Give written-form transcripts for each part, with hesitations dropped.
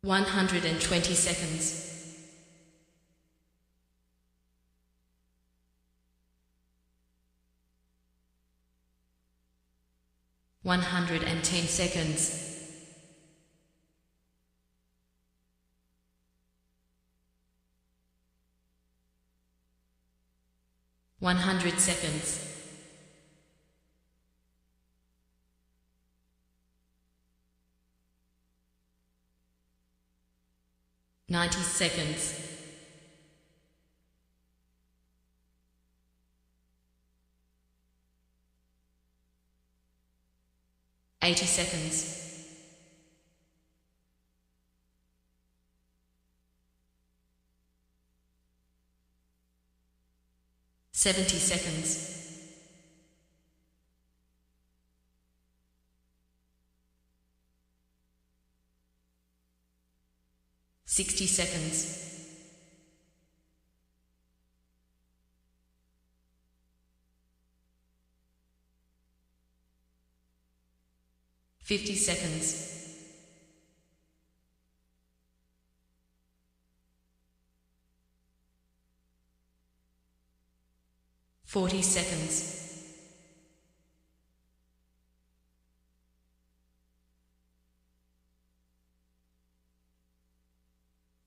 120 seconds. 110 seconds. 100 seconds. 90 seconds. 80 seconds. 70 seconds. 60 seconds. 50 seconds. 40 seconds.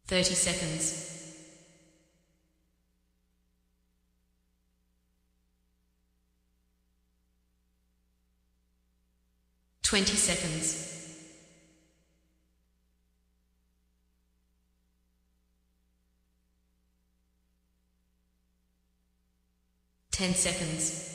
30 seconds. 20 seconds. 10 seconds.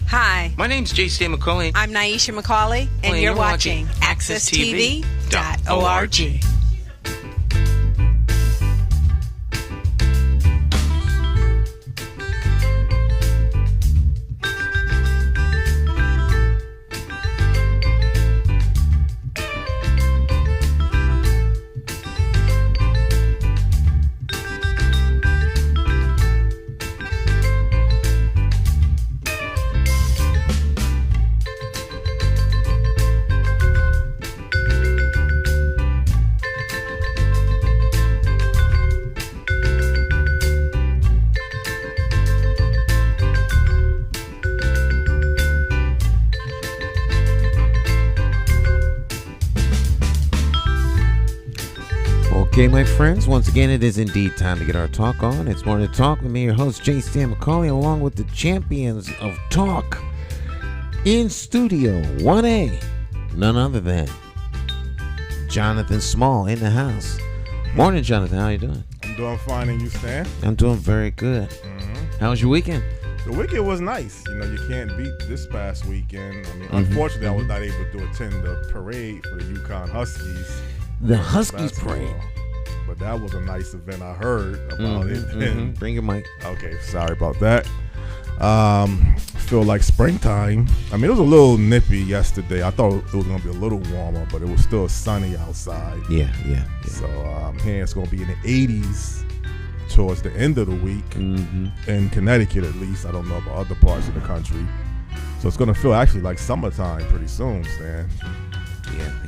'Hi. My name's J.C. McCauley. I'm Nyesha McCauley, and you're watching AccessTV.org. Okay, my friends, once again, it is indeed time to get our talk on. It's Morning Talk with me, your host, J.C. McCauley, along with the champions of talk in studio 1A, none other than Jonathan Small in the house. Morning, Jonathan. How you doing? I'm doing fine, and you, Stan? I'm doing very good. How was your weekend? The weekend was nice. You know, you can't beat this past weekend. I mean, unfortunately, I was not able to attend the parade for the UConn Huskies. The Huskies basketball. parade. But that was a nice event. I heard about it. And Bring your mic. okay, sorry about that. Feel like springtime. I mean, it was a little nippy yesterday. I thought it was going to be a little warmer, but it was still sunny outside. Yeah. So here it's going to be in the 80s towards the end of the week in Connecticut, at least. I don't know about other parts of the country. So it's going to feel actually like summertime pretty soon, Stan.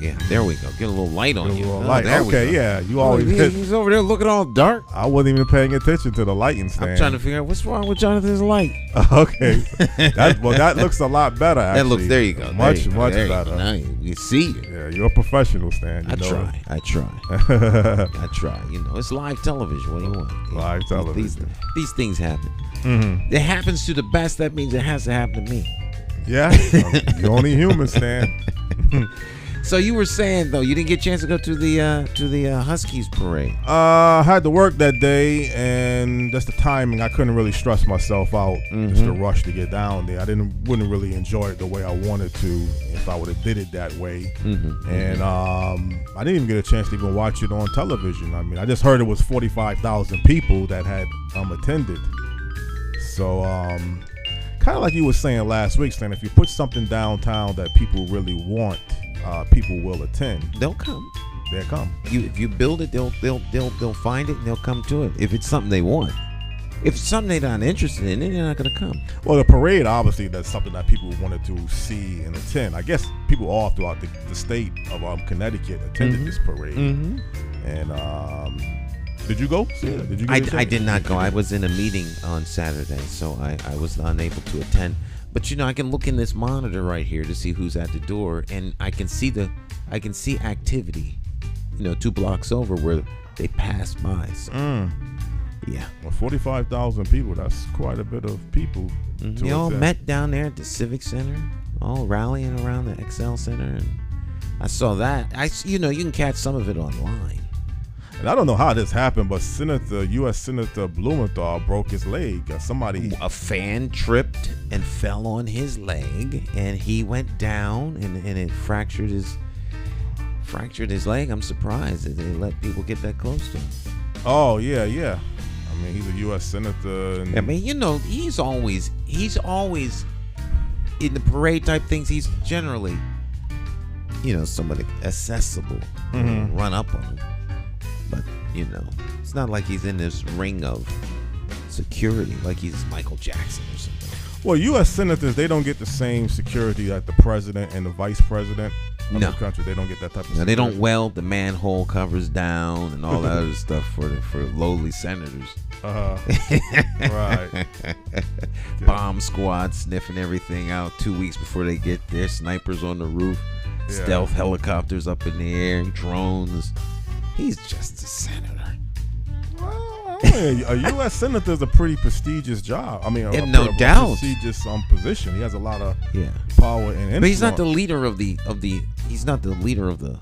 Yeah. There we go. Get a little light on you. Light. There we go. Okay, yeah. You always he's over there looking all dark. I wasn't even paying attention to the lighting, Stan. I'm trying to figure out what's wrong with Jonathan's light. Okay. That looks a lot better, actually. That looks, there you go. Much There you go. better. Now you see it. Yeah, you're a professional, Stan. I try. I try. You know, it's live television. What do you want? Live television. These things happen. It happens to the best. That means it has to happen to me. Yeah. You're only human, Stan. So you were saying though, you didn't get a chance to go to the Huskies parade. I had to work that day, and just the timing. I couldn't really stress myself out. Just the rush to get down there. I wouldn't really enjoy it the way I wanted to if I would have did it that way. And I didn't even get a chance to even watch it on television. I mean, I just heard it was 45,000 people that had attended. So kind of like you were saying last week, Stan, if you put something downtown that people really want, people will attend. They'll come. They'll come. If you build it, they'll find it and they'll come to it. If it's something they want. If it's something they're not interested in, then they're not going to come. Well, the parade, obviously, that's something that people wanted to see and attend. I guess people all throughout the state of Connecticut attended this parade. And did you go? Yeah. Did you? I did not go. I was in a meeting on Saturday, so I was unable to attend. But I can look in this monitor right here to see who's at the door, and I can see activity. 2 blocks over where they passed by. So, yeah. Well, 45,000 people. That's quite a bit of people. They all met down there at the Civic Center, all rallying around the XL Center, and I saw that. You can catch some of it online. And I don't know how this happened, but U.S. Senator Blumenthal broke his leg. A fan tripped and fell on his leg, and he went down, and it fractured his leg. I'm surprised that they let people get that close to him. Oh yeah. I mean, he's a U.S. senator. And I mean, he's always in the parade type things. He's generally, somebody accessible, run up on him. But, it's not like he's in this ring of security like he's Michael Jackson or something. Well, U.S. senators, they don't get the same security that the president and the vice president of the country. They don't get that type of security. They don't weld the manhole covers down and all that other stuff for lowly senators. Right. Bomb squad sniffing everything out 2 weeks before they get there. Snipers on the roof. Yeah. Stealth helicopters up in the air. Drones. He's just a senator. Well, a U.S. senator is a pretty prestigious job. I mean, no doubt, prestigious position. He has a lot of power and influence. But he's not the leader of the. He's not the leader of the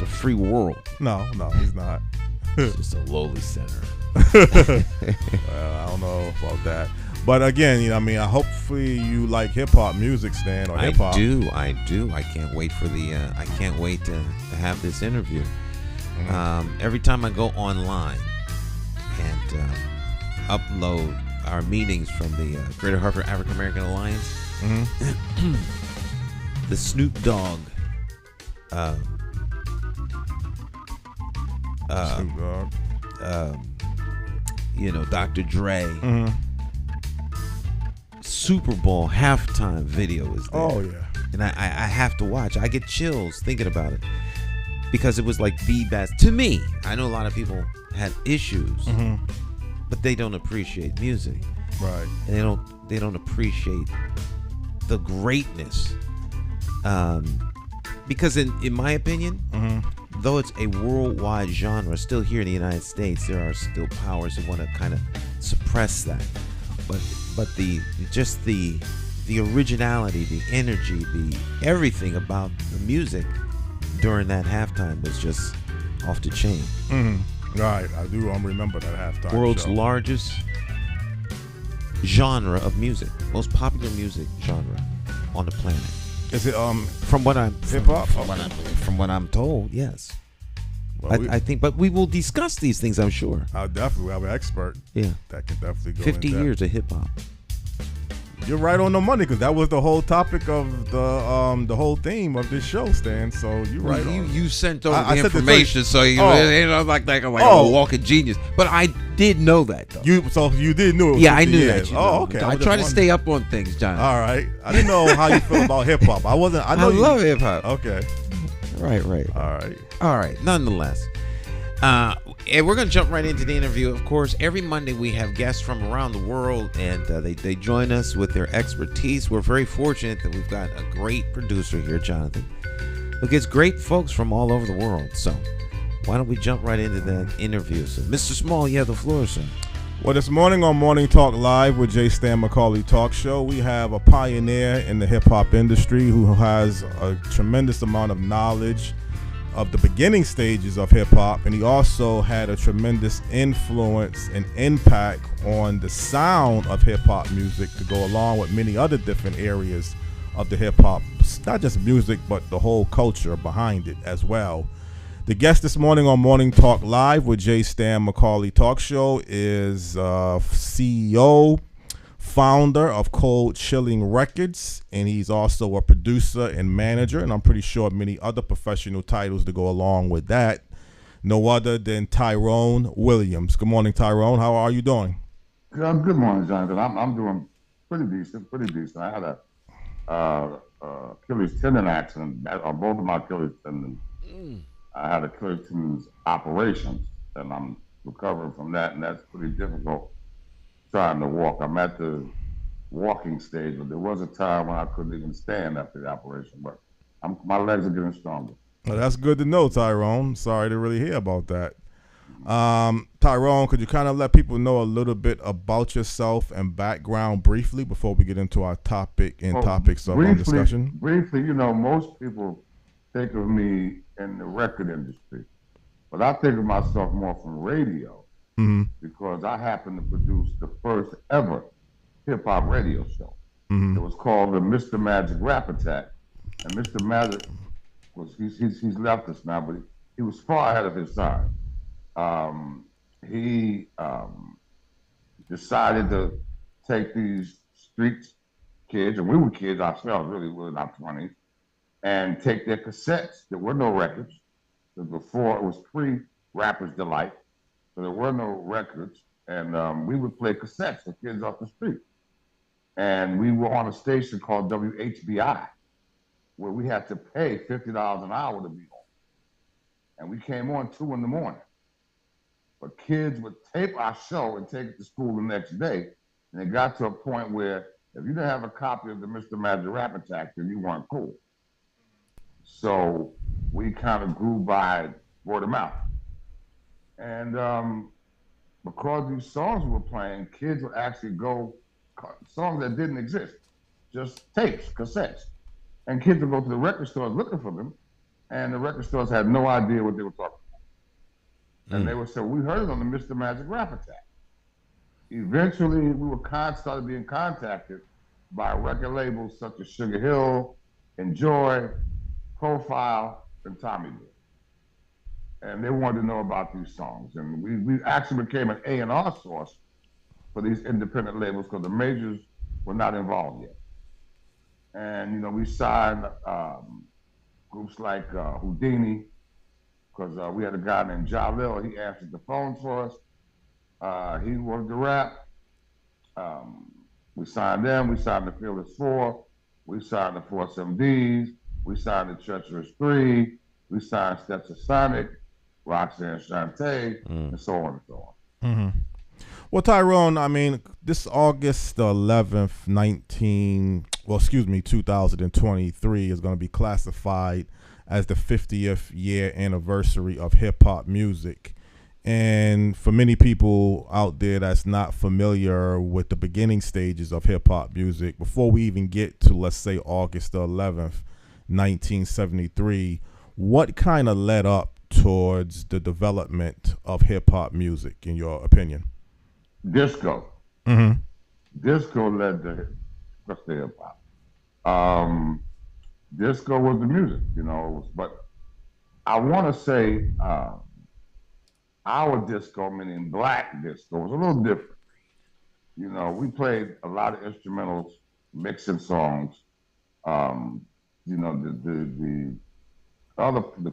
free world. No, he's not. He's just a lowly senator. Well, I don't know about that. But again, hopefully you like hip hop music, Stan, or hip hop. I do. I can't wait for I can't wait to have this interview. Every time I go online and upload our meetings from the Greater Hartford African American Alliance, the Snoop Dogg. Snoop Dogg. Dr. Dre. Super Bowl halftime video is there. Oh yeah. And I have to watch. I get chills thinking about it because it was like the best to me. I know a lot of people had issues, but they don't appreciate music. Right. And they don't appreciate the greatness. Because in my opinion, though it's a worldwide genre, still here in the United States, there are still powers that want to kind of suppress that. But the originality, the energy, the everything about the music during that halftime was just off the chain. Right, I do remember that halftime. World's show. Largest genre of music, most popular music genre on the planet. Is it from what I'm hip hop? From what I'm told, yes. Well, I think, but we will discuss these things, I'm sure. I'll definitely have an expert. Yeah, that can definitely go. 50 years of hip hop. You're right on the money because that was the whole topic of the whole theme of this show, Stan. So you're right. You sent over the information, so I'm like a walking genius. But I did know that though. You did know it. Yeah, I knew that. Okay. I try to stay up on things, John. All right. I didn't know how you feel about hip hop. I love hip hop. Okay. Right. All right. Nonetheless, and we're going to jump right into the interview. Of course, every Monday we have guests from around the world, and they join us with their expertise. We're very fortunate that we've got a great producer here, Jonathan, who gets great folks from all over the world. So why don't we jump right into that interview? So, Mr. Small, you have the floor, sir. Well, this morning on Morning Talk Live with J. Stan McCauley Talk Show, we have a pioneer in the hip-hop industry who has a tremendous amount of knowledge of the beginning stages of hip-hop, and he also had a tremendous influence and impact on the sound of hip-hop music to go along with many other different areas of the hip-hop, not just music, but the whole culture behind it as well. The guest this morning on Morning Talk Live with J. Stan McCauley Talk Show is CEO, founder of Cold Chillin Records, and he's also a producer and manager, and I'm pretty sure many other professional titles to go along with that. No other than Tyrone Williams. Good morning, Tyrone. How are you doing? Good morning, Jonathan. I'm doing pretty decent. I had a Achilles tendon accident. Both of my Achilles tendons. I had Achilles tendons operations, and I'm recovering from that, and that's pretty difficult trying to walk. I'm at the walking stage, but there was a time when I couldn't even stand after the operation, but my legs are getting stronger. Well, that's good to know, Tyrone. Sorry to really hear about that. Tyrone, could you kind of let people know a little bit about yourself and background briefly before we get into our topic and topics of discussion? Briefly, most people think of me in the record industry, but I think of myself more from radio because I happened to produce the first ever hip-hop radio show. It was called the Mr. Magic Rap Attack, and Mr. Magic he's left us now, but he was far ahead of his time. He decided to take these street kids, and we were kids ourselves, really, we were in our 20s, and take their cassettes. There were no records. Before, it was pre-Rapper's Delight, so there were no records, and we would play cassettes for kids off the street. And we were on a station called WHBI, where we had to pay $50 an hour to be on. And we came on 2 a.m. But kids would tape our show and take it to school the next day. And it got to a point where if you didn't have a copy of the Mr. Magic Rap Attack, then you weren't cool. So we kind of grew by word of mouth. And because these songs we were playing, kids would actually go, songs that didn't exist, just tapes, cassettes. And kids would go to the record stores looking for them, and the record stores had no idea what they were talking about. And they would say, we heard it on the Mr. Magic Rap Attack. Eventually, we started being contacted by record labels such as Sugar Hill, Enjoy, Profile, and Tommy Lee. And they wanted to know about these songs. And we actually became an A&R source for these independent labels because the majors were not involved yet. And, we signed groups like Houdini, because we had a guy named Jalil. He answered the phone for us. He worked the rap. We signed them. We signed the Fearless Four. We signed the Force MDs. We signed the Treacherous Three. We signed Steps of Sonic, Roxanne Shante, and so on and so on. Well, Tyrone, this August the 11th, 2023 is going to be classified as the 50th year anniversary of hip-hop music. And for many people out there that's not familiar with the beginning stages of hip-hop music, before we even get to, let's say, August the 11th, 1973, what kind of led up towards the development of hip-hop music, in your opinion? Disco. Disco led to hip-hop. Disco was the music, but I want to say our disco, meaning black disco, was a little different. We played a lot of instrumentals, mixing songs. The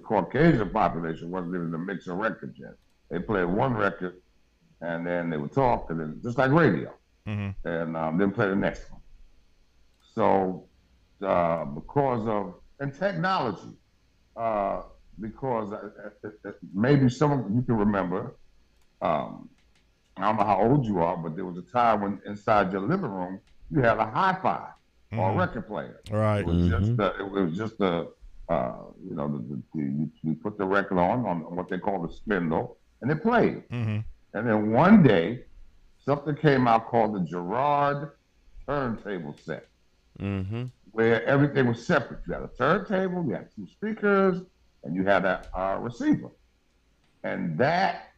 Caucasian population wasn't even the mixing records yet. They played one record, and then they would talk, and then just like radio, and then play the next one. So because of technology, because maybe some of you can remember, I don't know how old you are, but there was a time when inside your living room you had a hi-fi or a record player. Right. It was just you put the record on what they call the spindle, and it played. And then one day, something came out called the Gerard turntable set, Mm-hmm. where everything was separate. You had a turntable, you had two speakers, and you had a receiver. And that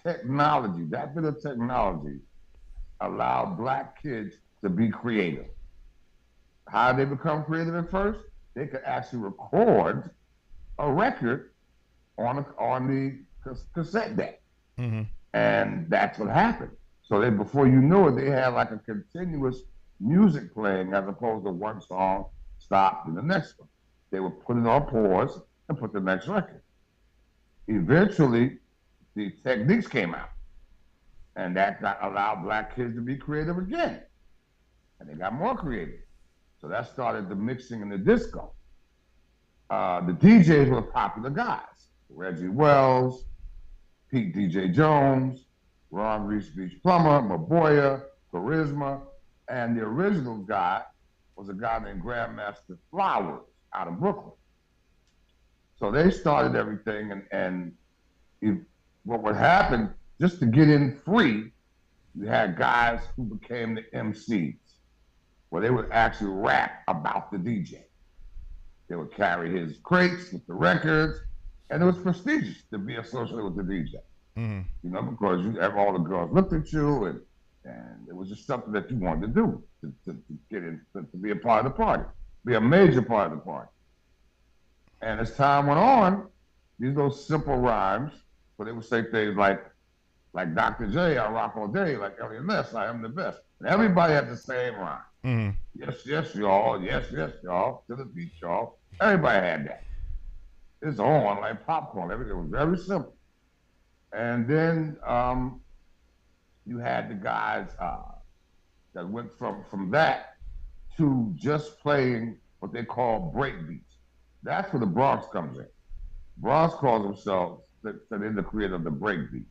technology, that bit of technology, allowed black kids to be creative. How did they become creative at first? They could actually record a record on the cassette deck. Mm-hmm. And that's what happened. So then before you knew it, they had like a continuous music playing as opposed to one song stopped and the next one. They would put it on pause and put the next record. Eventually, the techniques came out, and that allowed black kids to be creative again. And they got more creative. So that started the mixing and the disco. The DJs were popular guys. Reggie Wells, Pete DJ Jones, Ron Reese Beach Plummer, Maboya, Charisma, and the original guy was a guy named Grandmaster Flowers out of Brooklyn. So they started everything, and what would happen, just to get in free, you had guys who became the MCs, where they would actually rap about the DJ. They would carry his crates with the records, and it was prestigious to be associated with the DJ. Mm-hmm. You know, because all the girls looked at you, and it was just something that you wanted to do, to get in, to be a part of the party, be a major part of the party. And as time went on, these those simple rhymes, where they would say things like Dr. J, I rock all day, like Elliot Ness, I am the best. And everybody had the same rhyme. Mm-hmm. Yes, yes, y'all. Yes, yes, y'all. To the beat, y'all. Everybody had that. It's on like popcorn. Everything was very simple. And then you had the guys that went from that to just playing what they call break beats. That's where the Bronx comes in. Bronx calls themselves they're the creator of the break beat.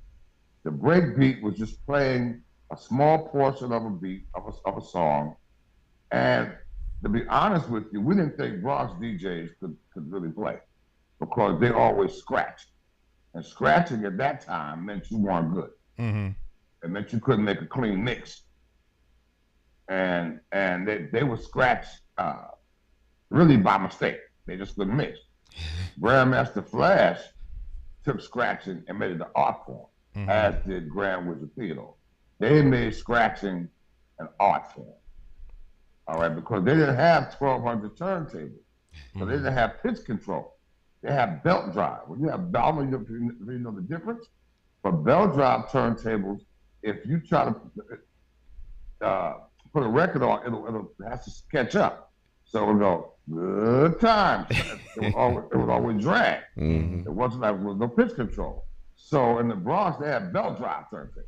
The break beat was just playing a small portion of a beat of a song. And to be honest with you, we didn't think Bronx DJs could really play because they always scratched. And scratching at that time meant you weren't good. Mm-hmm. It meant you couldn't make a clean mix. And they would scratch really by mistake. They just couldn't mix. Grandmaster Flash took scratching and made it an art form, mm-hmm. as did Grand Wizard Theodore. They made scratching an art form. All right, because they didn't have 1,200 turntables. So they didn't have pitch control. They have belt drive. When you have, I don't know if you know the difference, but belt drive turntables, if you try to put a record on, it has to catch up. So it would go, good times. It would always drag. Mm-hmm. It wasn't like, there was no pitch control. So in the Bronx, they had belt drive turntables.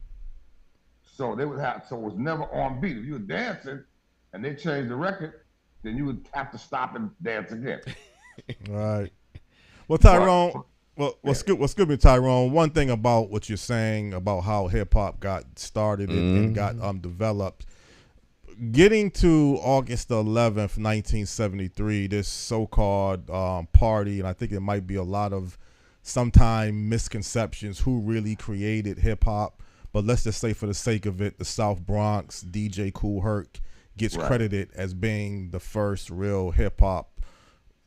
So they would have, so it was never on beat. If you were dancing and they changed the record, then you would have to stop and dance again. Right. Well, Tyrone, what's good with Tyrone? One thing about what you're saying about how hip hop got started and got developed, getting to August 11th, 1973, this so-called party, and I think it might be a lot of sometime misconceptions who really created hip hop. But let's just say, for the sake of it, the South Bronx DJ Kool Herc gets credited as being the first real hip hop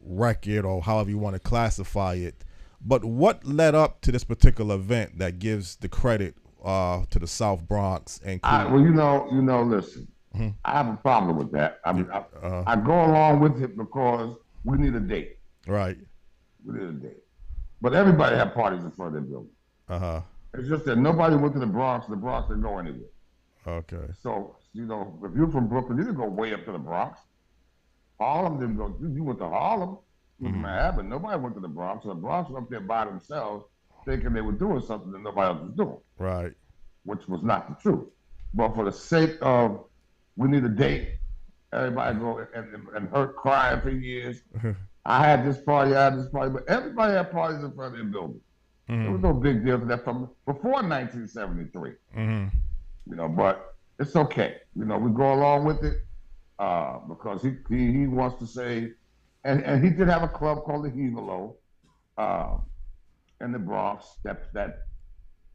record, or however you want to classify it. But what led up to this particular event that gives the credit to the South Bronx and Kool? Well, listen, mm-hmm. I have a problem with that. I go along with it because we need a date. Right. We need a date. But everybody had parties in front of their building. Uh-huh. It's just that nobody went to the Bronx didn't go anywhere. Okay. So, if you're from Brooklyn, you didn't go way up to the Bronx. Harlem didn't go. You went to Harlem, mm-hmm. But nobody went to the Bronx. So the Bronx was up there by themselves, thinking they were doing something that nobody else was doing. Right. Which was not the truth. But for the sake of, we need a date, everybody go and hurt crying for years. I had this party, but everybody had parties in front of their building. Mm-hmm. There was no big deal to that from before 1973. Mm-hmm. But it's okay. We go along with it. Because he wants to say, and he did have a club called the Hevelo in the Bronx that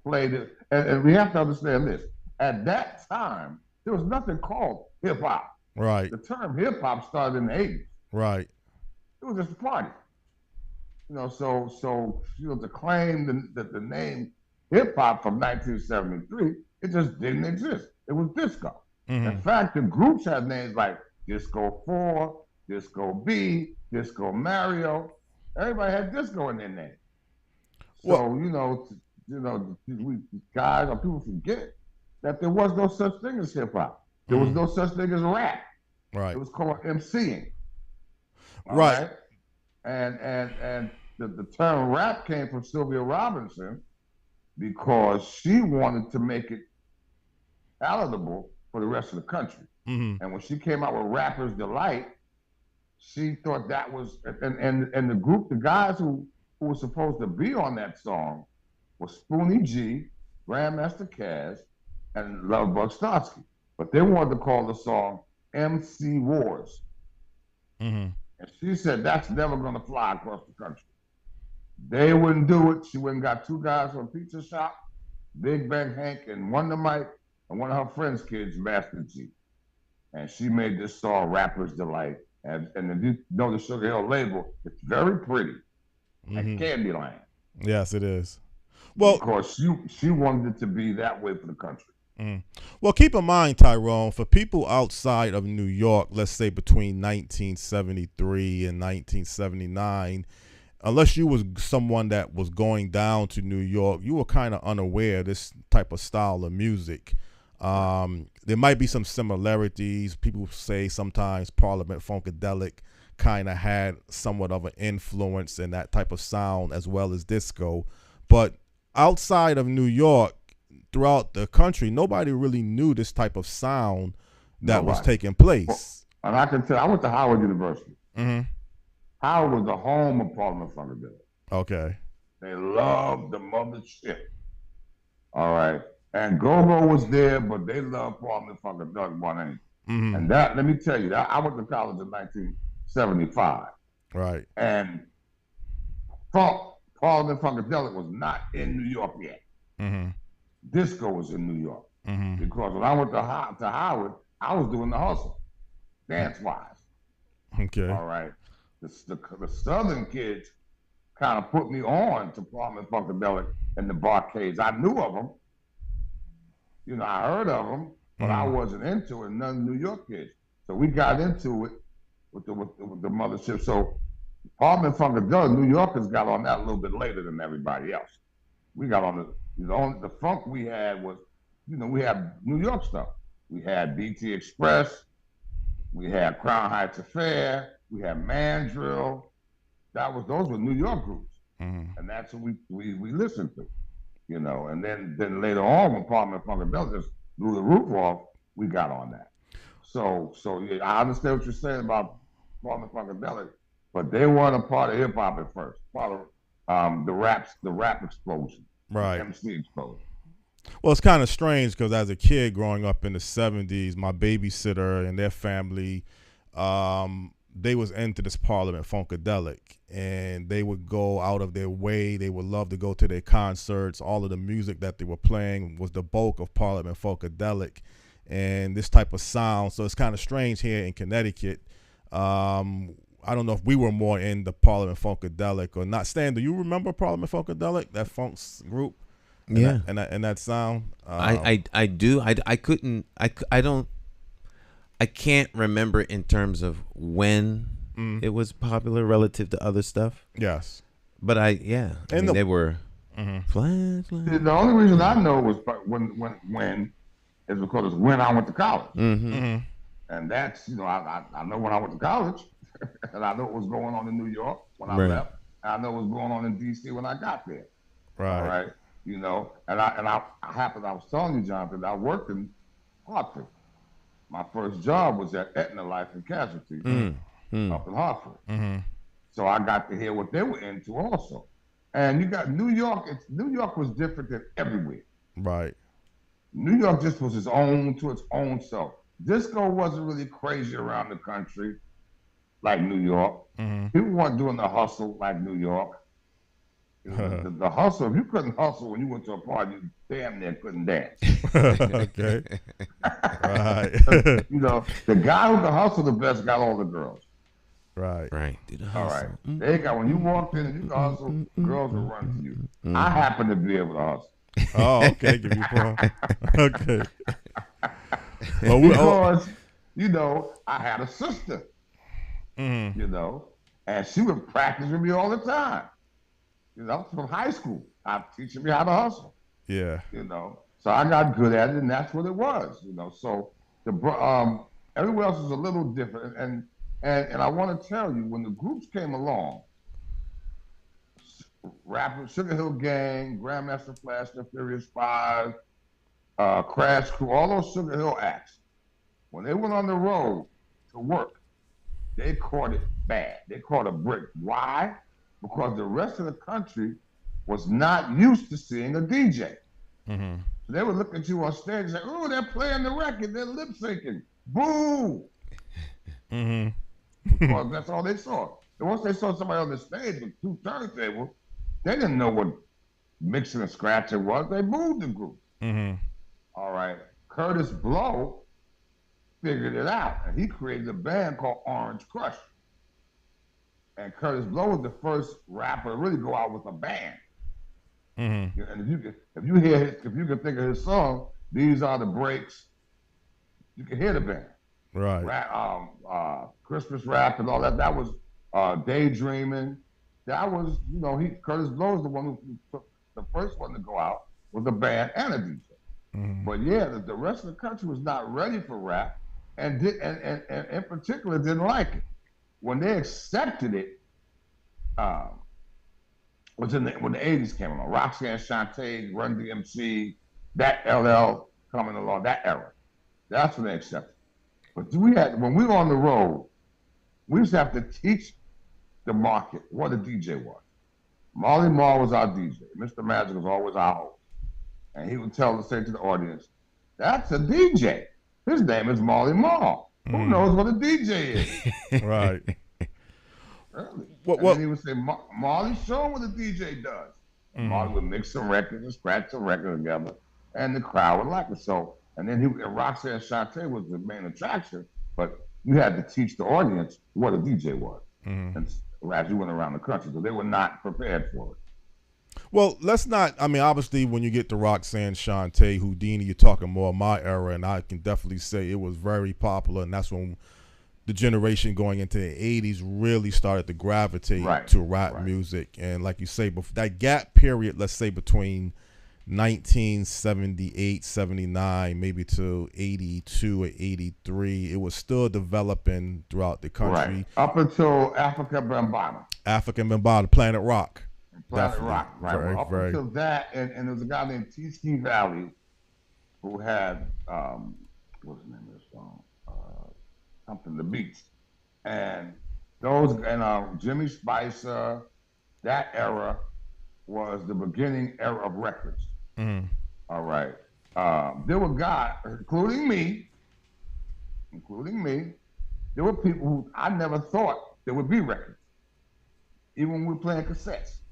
played it. And we have to understand this. at that time, there was nothing called hip hop. Right. The term hip hop started in the 80s. Right. It was just a party. So to claim that the name hip hop from 1973, it just didn't exist. It was disco. Mm-hmm. In fact, the groups had names like Disco 4, Disco B, Disco Mario. Everybody had disco in their name. So, we guys or people forget that there was no such thing as hip hop. There was no such thing as rap. Right. It was called MCing. Right. And the term rap came from Sylvia Robinson because she wanted to make it palatable for the rest of the country. Mm-hmm. And when she came out with Rapper's Delight, she thought that was, and the group, the guys who were supposed to be on that song was Spoonie G, Grandmaster Caz, and Lovebug Starsky. But they wanted to call the song MC Wars. Mm-hmm. And she said that's never going to fly across the country. They wouldn't do it. She went and got two guys from a pizza shop, Big Bang Hank and Wonder Mike, and one of her friends' kids, Master G. And she made this song, Rapper's Delight. And if you know the Sugar Hill label, it's very pretty, like Candyland. Yes, it is. Well, because she wanted it to be that way for the country. Mm. Well, keep in mind, Tyrone, for people outside of New York, let's say between 1973 and 1979, unless you was someone that was going down to New York, you were kind of unaware of this type of style of music. There might be some similarities. People say sometimes Parliament Funkadelic kind of had somewhat of an influence in that type of sound as well as disco. But outside of New York, throughout the country, nobody really knew this type of sound that was taking place. Well, and I can tell, I went to Howard University. Mm-hmm. Howard was the home of Parliament Funkadelic. Okay. They loved the mothership. All right. And Go-Go was there, but they loved Parliament Funkadelic more than anything. Mm-hmm. And that, let me tell you, I went to college in 1975. Right. And Parliament Funkadelic was not in New York yet. Mm-hmm. Disco was in New York. Mm-hmm. Because when I went to Howard, I was doing the hustle, dance-wise. Okay. All right. The Southern kids kind of put me on to Parliament Funkadelic and the Barcades. I knew of them. I heard of them, but I wasn't into it. None New York kids. So we got into it with the mothership. So Parliament Funkadelic, New Yorkers got on that a little bit later than everybody else. We got on the funk we had was, we had New York stuff. We had BT Express. We had Crown Heights Affair. We had Mandrill. Those were New York groups. Mm-hmm. And that's what we listened to. And then later on when Parliament Funkadelic just blew the roof off, we got on that. So yeah, I understand what you're saying about Parliament Funkadelic, but they weren't a part of hip hop at first. Part of the rap explosion, right? MC explosion. Well, it's kind of strange because as a kid growing up in the 70s, my babysitter and their family, they was into this Parliament Funkadelic, and they would go out of their way. They would love to go to their concerts. All of the music that they were playing was the bulk of Parliament Funkadelic and this type of sound. So it's kind of strange here in Connecticut. I don't know if we were more in the Parliament Funkadelic or not. Stan, do you remember Parliament Funkadelic, that funk group? Yeah. And that sound? I do. I can't remember in terms of when it was popular relative to other stuff. Yes. But they were flash. The only reason I know was when is because it's when I went to college. Mm-hmm. Mm-hmm. And that's, I know when I went to college, and I know what was going on in New York when I left, and I know what was going on in D.C. when I got there. Right. All right. And I was telling you, Jonathan, I worked in Hartford. My first job was at Aetna Life and Casualty up in Hartford. Mm-hmm. So I got to hear what they were into also. And you got New York. New York was different than everywhere. Right. New York just was its own self. Disco wasn't really crazy around the country like New York. Mm-hmm. People weren't doing the hustle like New York. The hustle, if you couldn't hustle when you went to a party, you damn near couldn't dance. Okay. Right. You know, the guy who could hustle the best got all the girls. Right. Right. All right. They got, when you walked in and you could hustle, girls would run to you. I happen to be able to hustle. Oh, okay. Give you fun. Okay. Because, you know, I had a sister, you know, and she would practice with me all the time. You know, from high school, I'm teaching me how to hustle. Yeah. You know, so I got good at it, and that's what it was. You know, so everywhere else is a little different, and I want to tell you, when the groups came along, Rapper, Sugar Hill Gang, Grandmaster Flash, The Furious Five, Crash Crew, all those Sugar Hill acts, when they went on the road to work, they caught it bad. They caught a brick. Why? Because the rest of the country was not used to seeing a DJ. So they would look at you on stage and say, "Oh, they're playing the record. They're lip syncing. Boo!" Because that's all they saw. And once they saw somebody on the stage with two turntables, they didn't know what mixing and scratching was. They booed the group. All right. Curtis Blow figured it out, and he created a band called Orange Crush. And Curtis Blow was the first rapper to really go out with a band. And if you can think of his song, "These Are the Breaks," you can hear the band. Right. Christmas Rap and all that. That was Daydreaming. That was, you know, Curtis Blow is the one who took the first one to go out with a band and a DJ. But yeah, the rest of the country was not ready for rap, and in particular didn't like it. When they accepted it, was when the 80s came along. Roxanne Shante, Run DMC, that LL coming along, that era. That's when they accepted it. But when we were on the road, we used to have to teach the market what a DJ was. Marley Marl was our DJ. Mr. Magic was always our host. And he would say to the audience, "That's a DJ. His name is Marley Marl. Who knows what a DJ is?" Right. Really. And then he would say, "Marley, show him what a DJ does." And Marley would mix some records and scratch some records together, and the crowd would like it. So, and then Roxanne Shante was the main attraction, but you had to teach the audience what a DJ was. And as you went around the country, so they were not prepared for it. Well, let's not, I mean, obviously when you get to Roxanne Shante, Houdini, you're talking more my era, and I can definitely say it was very popular, and that's when the generation going into the 80s really started to gravitate to rap music. And like you say, before that gap period, let's say between 1978, 79, maybe to 82 or 83, it was still developing throughout the country. Right. Up until Africa Bambaataa. Planet Rock. Planet Rock, right. Very, up until that, and there was a guy named T-Ski Valley who had, what's the name of the song? Something, The Beats. And Jimmy Spicer, that era was the beginning era of records. All right. There were guys, including me, there were people who I never thought there would be records, even when we were playing cassettes.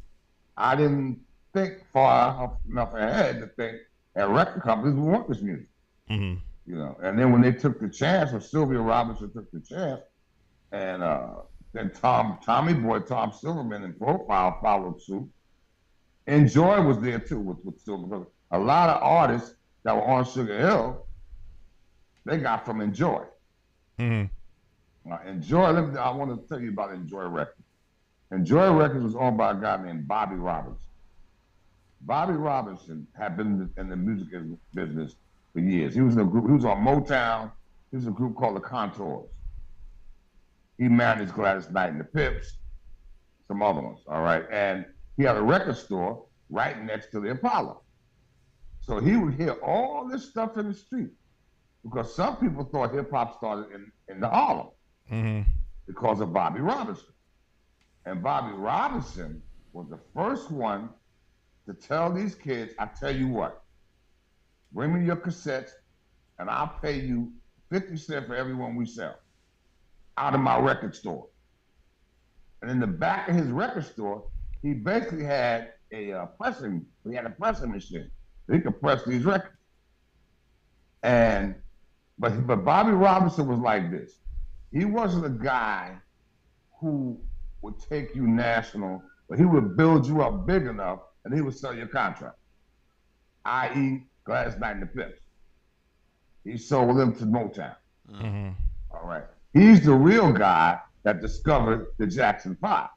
I didn't think far enough ahead to think that record companies would want this music. You know, and then when they took the chance, or Sylvia Robinson took the chance, and then Tommy Boy, Tom Silverman in Profile followed suit. Enjoy was there too with Silverman. A lot of artists that were on Sugar Hill, they got from Enjoy. Enjoy, I want to tell you about Enjoy Records. Enjoy Records was owned by a guy named Bobby Robinson. Bobby Robinson had been in the music business for years. He was in a group, he was on Motown. He was in a group called the Contours. He managed Gladys Knight and the Pips, some other ones, all right? And he had a record store right next to the Apollo. So he would hear all this stuff in the street, because some people thought hip hop started in the Harlem because of Bobby Robinson. And Bobby Robinson was the first one to tell these kids, "I tell you what, bring me your cassettes and I'll pay you 50 cents for every one we sell out of my record store." And in the back of his record store, he basically had pressing. He had a pressing machine. He could press these records. But Bobby Robinson was like this. He wasn't a guy who would take you national, but he would build you up big enough and he would sell your contract, i.e. Gladys Knight and the Pips. He sold them to Motown. Mm-hmm. All right. He's the real guy that discovered the Jackson 5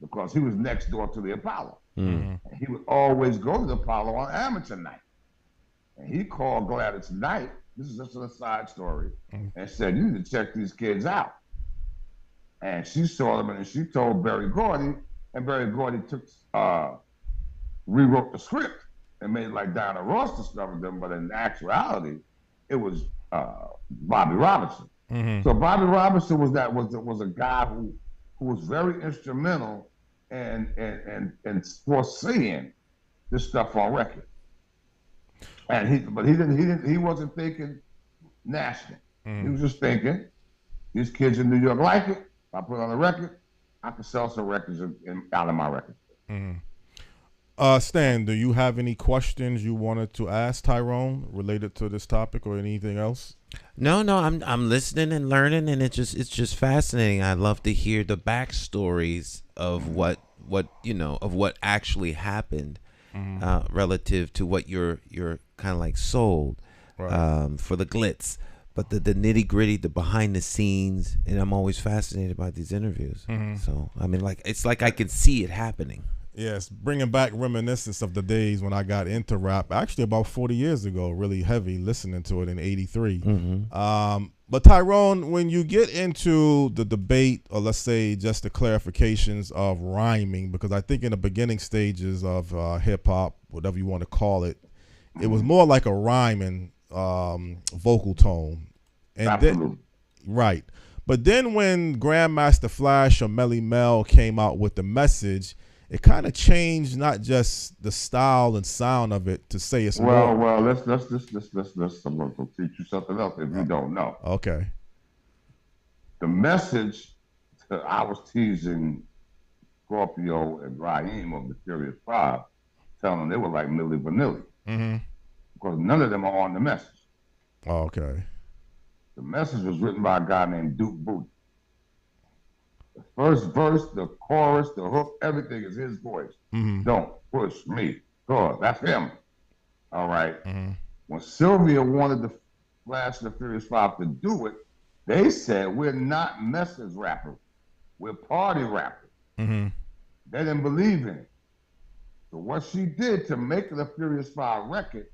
because he was next door to the Apollo. Mm-hmm. And he would always go to the Apollo on amateur night. And he called Gladys Knight, this is just a side story, and said, you need to check these kids out. And she saw them and she told Berry Gordy, and Berry Gordy rewrote the script and made it like Diana Ross discovered them, but in actuality, it was Bobby Robinson. Mm-hmm. So Bobby Robinson was a guy who was very instrumental in foreseeing this stuff on record. And he wasn't thinking national. Mm-hmm. He was just thinking, these kids in New York like it. If I put it on a record, I can sell some records out of my record. Mm-hmm. Stan, do you have any questions you wanted to ask Tyrone related to this topic or anything else? No, I'm listening and learning, and it's just fascinating. I love to hear the backstories of what actually happened, relative to what you're kind of like sold, right. For the glitz, but the nitty gritty, the behind the scenes, and I'm always fascinated by these interviews. Mm-hmm. So I mean, like it's like I can see it happening. Yes, bringing back reminiscence of the days when I got into rap, actually about 40 years ago, really heavy, listening to it in 83. Mm-hmm. But Tyrone, when you get into the debate, or let's say just the clarifications of rhyming, because I think in the beginning stages of hip-hop, whatever you want to call it, it was more like a rhyming vocal tone. And Absolutely. Right. But then when Grandmaster Flash or Melly Mel came out with the message, it kind of changed not just the style and sound of it to say it's more. Well, let's I'm going to teach you something else if you don't know. Okay. The message I was teasing Scorpio and Raheem of the Furious Five, telling them they were like Milli Vanilli. Mm-hmm. Because none of them are on the message. Oh, okay. The message was written by a guy named Duke Booty. The first verse, the chorus, the hook, everything is his voice. Mm-hmm. Don't push me. God, that's him. All right. Mm-hmm. When Sylvia wanted the Flash and the Furious Five to do it, they said, we're not message rappers. We're party rappers. Mm-hmm. They didn't believe in it. So what she did to make the Furious Five record,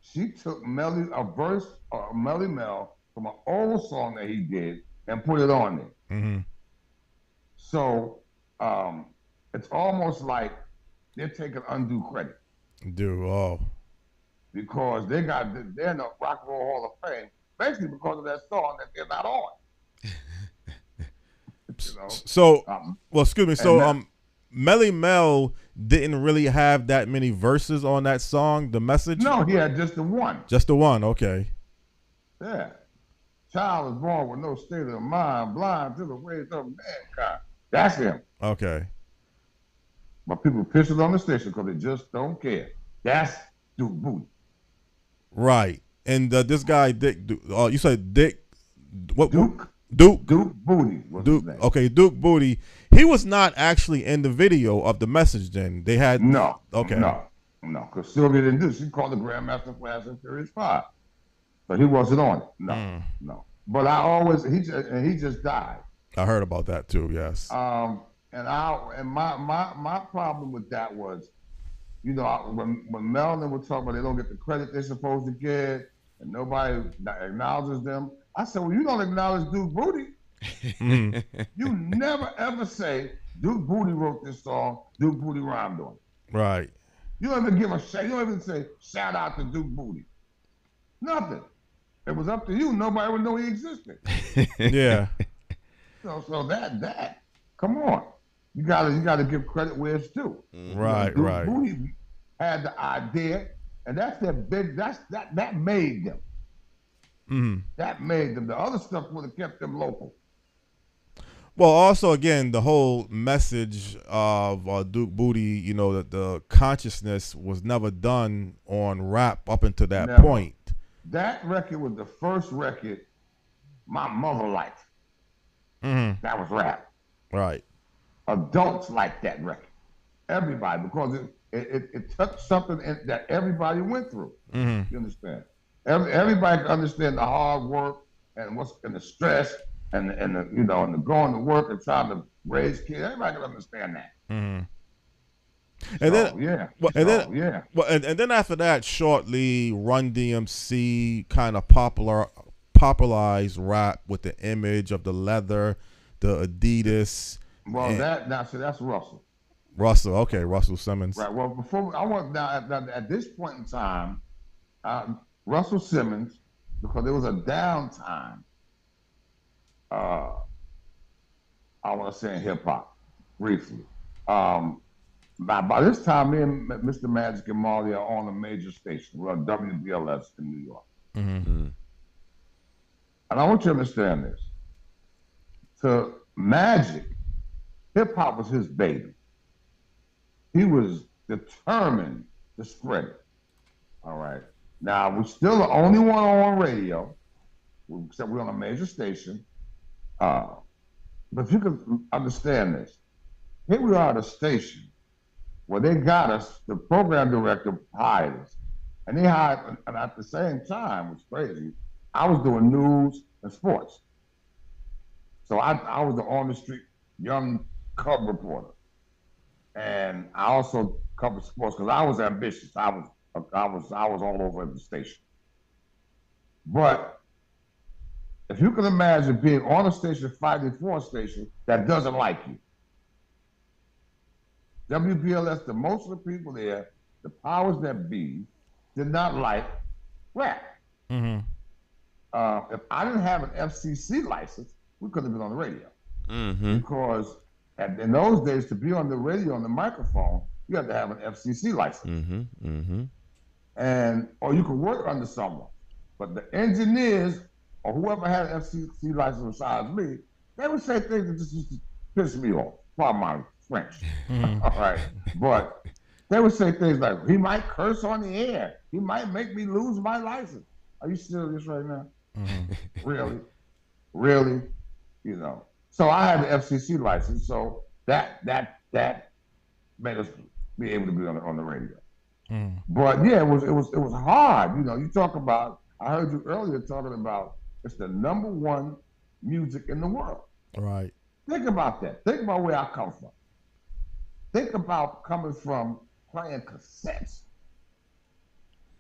she took a verse or Melly Mel from an old song that he did and put it on there. Mm-hmm. So it's almost like they're taking undue credit. Because they're in the Rock and Roll Hall of Fame, basically because of that song that they're not on. You know? So, well, excuse me. So, Melly Mel didn't really have that many verses on that song, the message? No, he had just the one. Just the one, okay. Yeah. Child is born with no state of mind, blind to the ways of mankind. That's him. Okay. But people piss it on the station because they just don't care. That's Duke Booty. Right. And this guy, Dick, you said Dick, what? Duke. Duke Booty was his name. Okay, Duke Booty. He was not actually in the video of the message then. They had... No. Okay. No, because Sylvia didn't do it. She called the Grandmaster Flash and Furious 5. But he wasn't on it. No. But he just died. I heard about that too, yes. And my problem with that was, you know, when Mel and them were talking about they don't get the credit they're supposed to get and nobody acknowledges them, I said, well, you don't acknowledge Duke Booty. You never ever say Duke Booty wrote this song, Duke Booty rhymed on it. Right. You don't even give a shout. You don't even say shout out to Duke Booty. Nothing. It was up to you. Nobody would know he existed. Yeah. So that come on. You gotta give credit where it's due. Right, Duke right. Booty had the idea, and that's their big. That made them. Mm-hmm. That made them. The other stuff would have kept them local. Well, also again, the whole message of Duke Booty, you know, that the consciousness was never done on rap up until that Never. point. That record was the first record my mother liked. Mm-hmm. That was rap. Right. Adults liked that record. Everybody, because it touched something that everybody went through. Mm-hmm. You understand? Everybody can understand the hard work and the stress and the you know, and the going to work and trying to raise kids. Everybody can understand that. Mm-hmm. And then after that, shortly, Run DMC kind of popularized rap with the image of the leather, the Adidas. Well, that's Russell. Russell Simmons. Right. Well, before at this point in time, Russell Simmons, because there was a downtime. I want to say in hip hop, briefly. By this time, me and Mr. Magic and Marley are on a major station. We're on WBLS in New York. Mm-hmm. And I want you to understand this. To Magic, hip hop was his baby. He was determined to spread it. All right. Now, we're still the only one on radio, except we're on a major station. But if you can understand this, here we are at a station where they got us, the program director hired us. And they hired, and at the same time, which was crazy, I was doing news and sports. So I was the on-the-street young cub reporter. And I also covered sports because I was ambitious. I was all over the station. But if you can imagine being on a station fighting for a station that doesn't like you. WBLS, the most of the people there, the powers that be, did not like rap. Mm-hmm. If I didn't have an FCC license, we couldn't have been on the radio. Mm-hmm. Because in those days, to be on the radio, on the microphone, you had to have an FCC license. Mm-hmm. Mm-hmm. Or you could work under someone. But the engineers, or whoever had an FCC license besides me, they would say things that just used to piss me off. Pardon my French. Mm-hmm. All right. But they would say things like, he might curse on the air. He might make me lose my license. Are you serious right now? Mm-hmm. Really? You know. So I had the FCC license, so that made us be able to be on the radio. Mm. But yeah, it was hard. You know, you talk about, I heard you earlier talking about it's the #1 music in the world. Right. Think about that. Think about where I come from. Think about coming from playing cassettes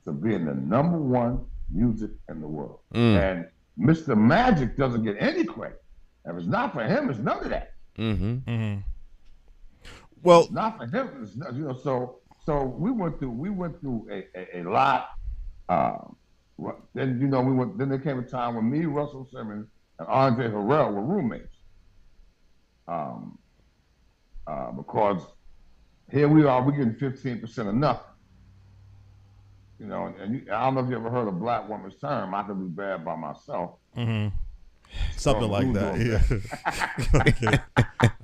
to being the #1 music in the world. And Mr. Magic doesn't get any credit. If it's not for him, it's none of that. Mm-hmm. Mm-hmm. Well, it's not for him. It's not, you know. So we went through a lot. Then you know Then there came a time when me, Russell Simmons, and Andre Harrell were roommates. Because here we are, we're getting 15% of nothing. You know, and I don't know if you ever heard a black woman's term. I could be bad by myself. Mm-hmm. Something like that, yeah. Okay.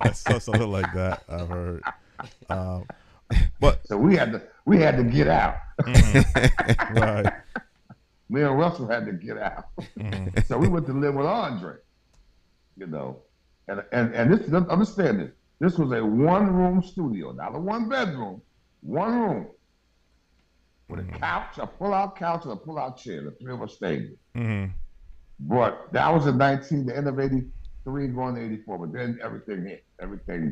I saw something like that. I've heard. But so we had to get out. Mm-hmm. Right. Me and Russell had to get out. Mm-hmm. So we went to live with Andre. You know, and this, understand this. This was a 1-room studio, not a 1-bedroom, 1 room with a couch, a pull-out couch, and a pull-out chair. The 3 of us stayed there. Mm-hmm. But that was in the end of '83, going to '84. But then everything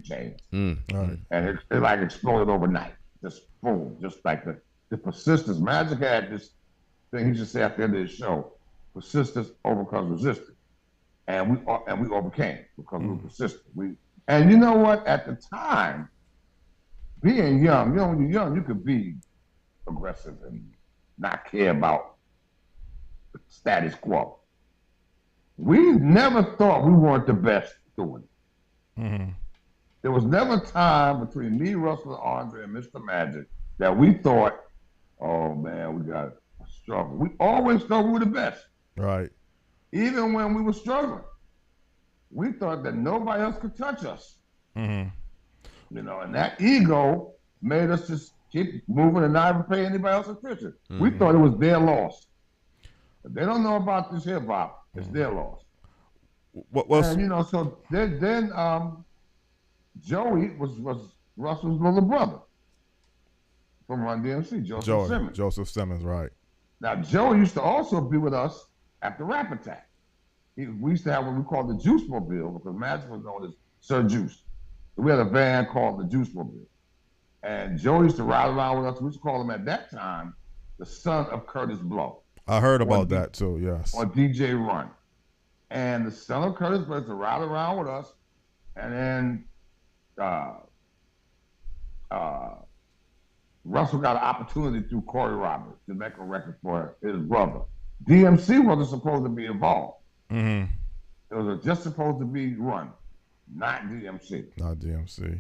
changed, right. And it like exploded overnight. Just boom, just like the persistence. Magic had this thing he just said at the end of his show: persistence overcomes resistance, and we overcame because we were persistent. And you know what? At the time, being young, you know, when you're young, you could be aggressive and not care about the status quo. We never thought we weren't the best doing it. Mm-hmm. There was never time between me, Russell, Andre, and Mr. Magic that we thought, oh man, we got a struggle. We always thought we were the best. Right. Even when we were struggling. we thought that nobody else could touch us. Mm-hmm. You know, and that ego made us just keep moving and not even pay anybody else attention. We thought it was their loss. If they don't know about this hip hop, it's their loss. And you know, so then Joey was Russell's little brother from Run DMC, Joseph Simmons, right. Now, Joey used to also be with us at the Rap Attack. We used to have what we called the Juice Mobile, because Magic was known as Sir Juice. So we had a van called the Juice Mobile. And Joey used to ride around with us. We used to call him at that time the son of Curtis Blow. I heard about that too, yes. Or DJ Run. And the son of Curtis Blow used to ride around with us. And then Russell got an opportunity through Corey Roberts to make a record for his brother. DMC wasn't supposed to be involved. Mm-hmm. It was just supposed to be Run, not DMC. Not DMC.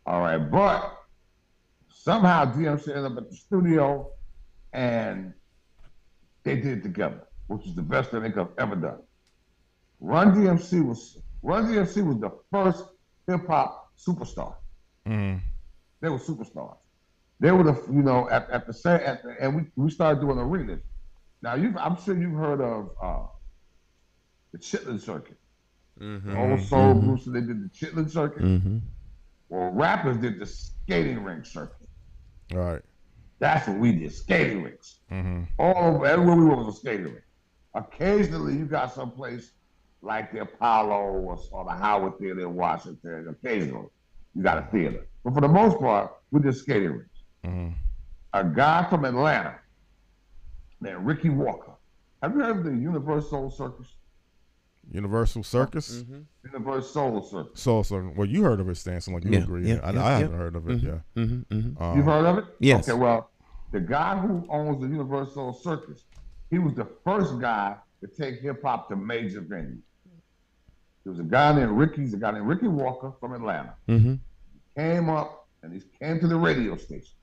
All right, but somehow DMC ended up at the studio and they did it together, which is the best thing they could have ever done. Run DMC was the first hip hop superstar. Mm-hmm. They were superstars. They were the, you know, and we started doing arenas. Now I'm sure you've heard of the Chitlin Circuit. Mm-hmm. Old soul groups, they did the Chitlin Circuit. Mm-hmm. Well, rappers did the skating rink circuit. Right. That's what we did, skating rinks. Mm-hmm. All over, everywhere we went was a skating rink. Occasionally, you got some place like the Apollo or the Howard Theater in Washington. Occasionally, you got a theater. But for the most part, we did skating rinks. Mm-hmm. A guy from Atlanta named Ricky Walker. Have you heard of the Universal Circus? Universal Circus? Mm-hmm. Universal Circus. So, well, you heard of it, Stan, so like you agree. I haven't heard of it, Mm-hmm. Mm-hmm. You've heard of it? Yes. Okay, well, the guy who owns the Universal Circus, he was the first guy to take hip-hop to major venues. There was a guy named Ricky Walker from Atlanta. Mm-hmm. He came up and he came to the radio station.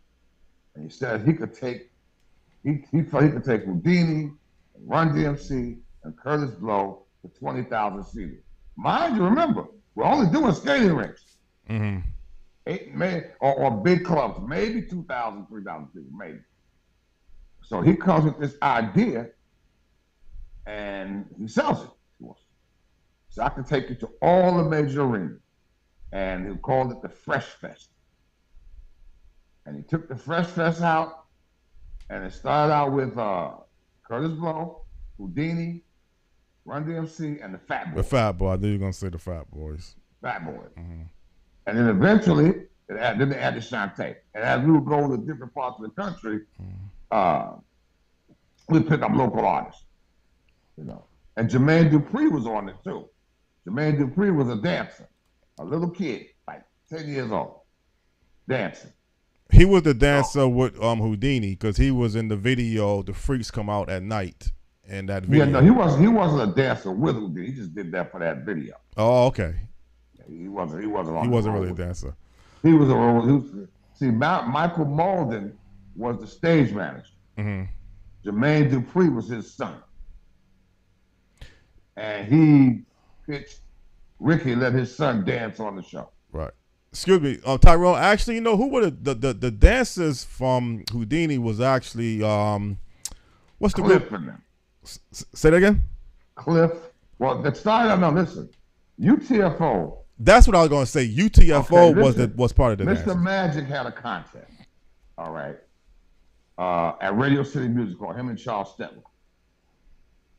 And he said he could take Houdini, and Run DMC, and Curtis Blow to 20,000 seaters. Mind you, remember, we're only doing skating rinks. Mm-hmm. Or big clubs, maybe 2,000, 3,000 people, maybe. So he comes with this idea and he sells it to us. So I can take you to all the major arenas. And he called it the Fresh Fest. And he took the Fresh Fest out, and it started out with Curtis Blow, Houdini, Run DMC, and the Fat Boys. The Fat Boy. I knew you were going to say the Fat Boys. Fat Boys. Mm-hmm. And then eventually, then they added Shantae. And as we would go to different parts of the country, we'd pick up local artists, you know. And Jermaine Dupri was on it too. Jermaine Dupri was a dancer, a little kid, like 10 years old, dancing. He was the dancer with Houdini because he was in the video. The Freaks Come Out at Night in that video. Yeah, no, he wasn't a dancer with Houdini. He just did that for that video. Oh, okay. He wasn't really a dancer. He was Michael Malden was the stage manager. Mm-hmm. Jermaine Dupri was his son. And he pitched Ricky, let his son dance on the show. Right. Excuse me, Tyrone. Actually, you know who were the dancers from Houdini was actually what's the Cliff group? in them. Say that again. Cliff. Well, that started. No, listen. UTFO. That's what I was going to say. UTFO was part of the Mr. dancers. Magic had a contest. All right. At Radio City Music Hall, him and Charles Stetler.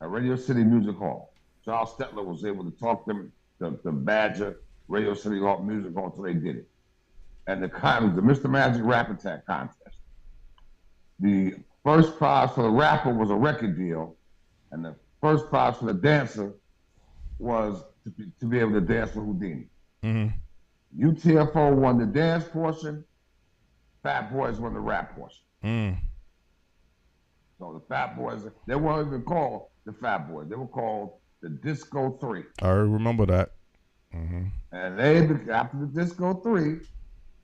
At Radio City Music Hall, Charles Stetler was able to talk them to Badger Radio City Music Hall until they did it. And the Mr. Magic Rap Attack contest. The first prize for the rapper was a record deal, and the first prize for the dancer was to be able to dance with Houdini. Mm-hmm. UTFO won the dance portion. Fat Boys won the rap portion. Mm. So the Fat Boys, they weren't even called the Fat Boys. They were called the Disco 3. I remember that. Mm-hmm. And after the Disco 3,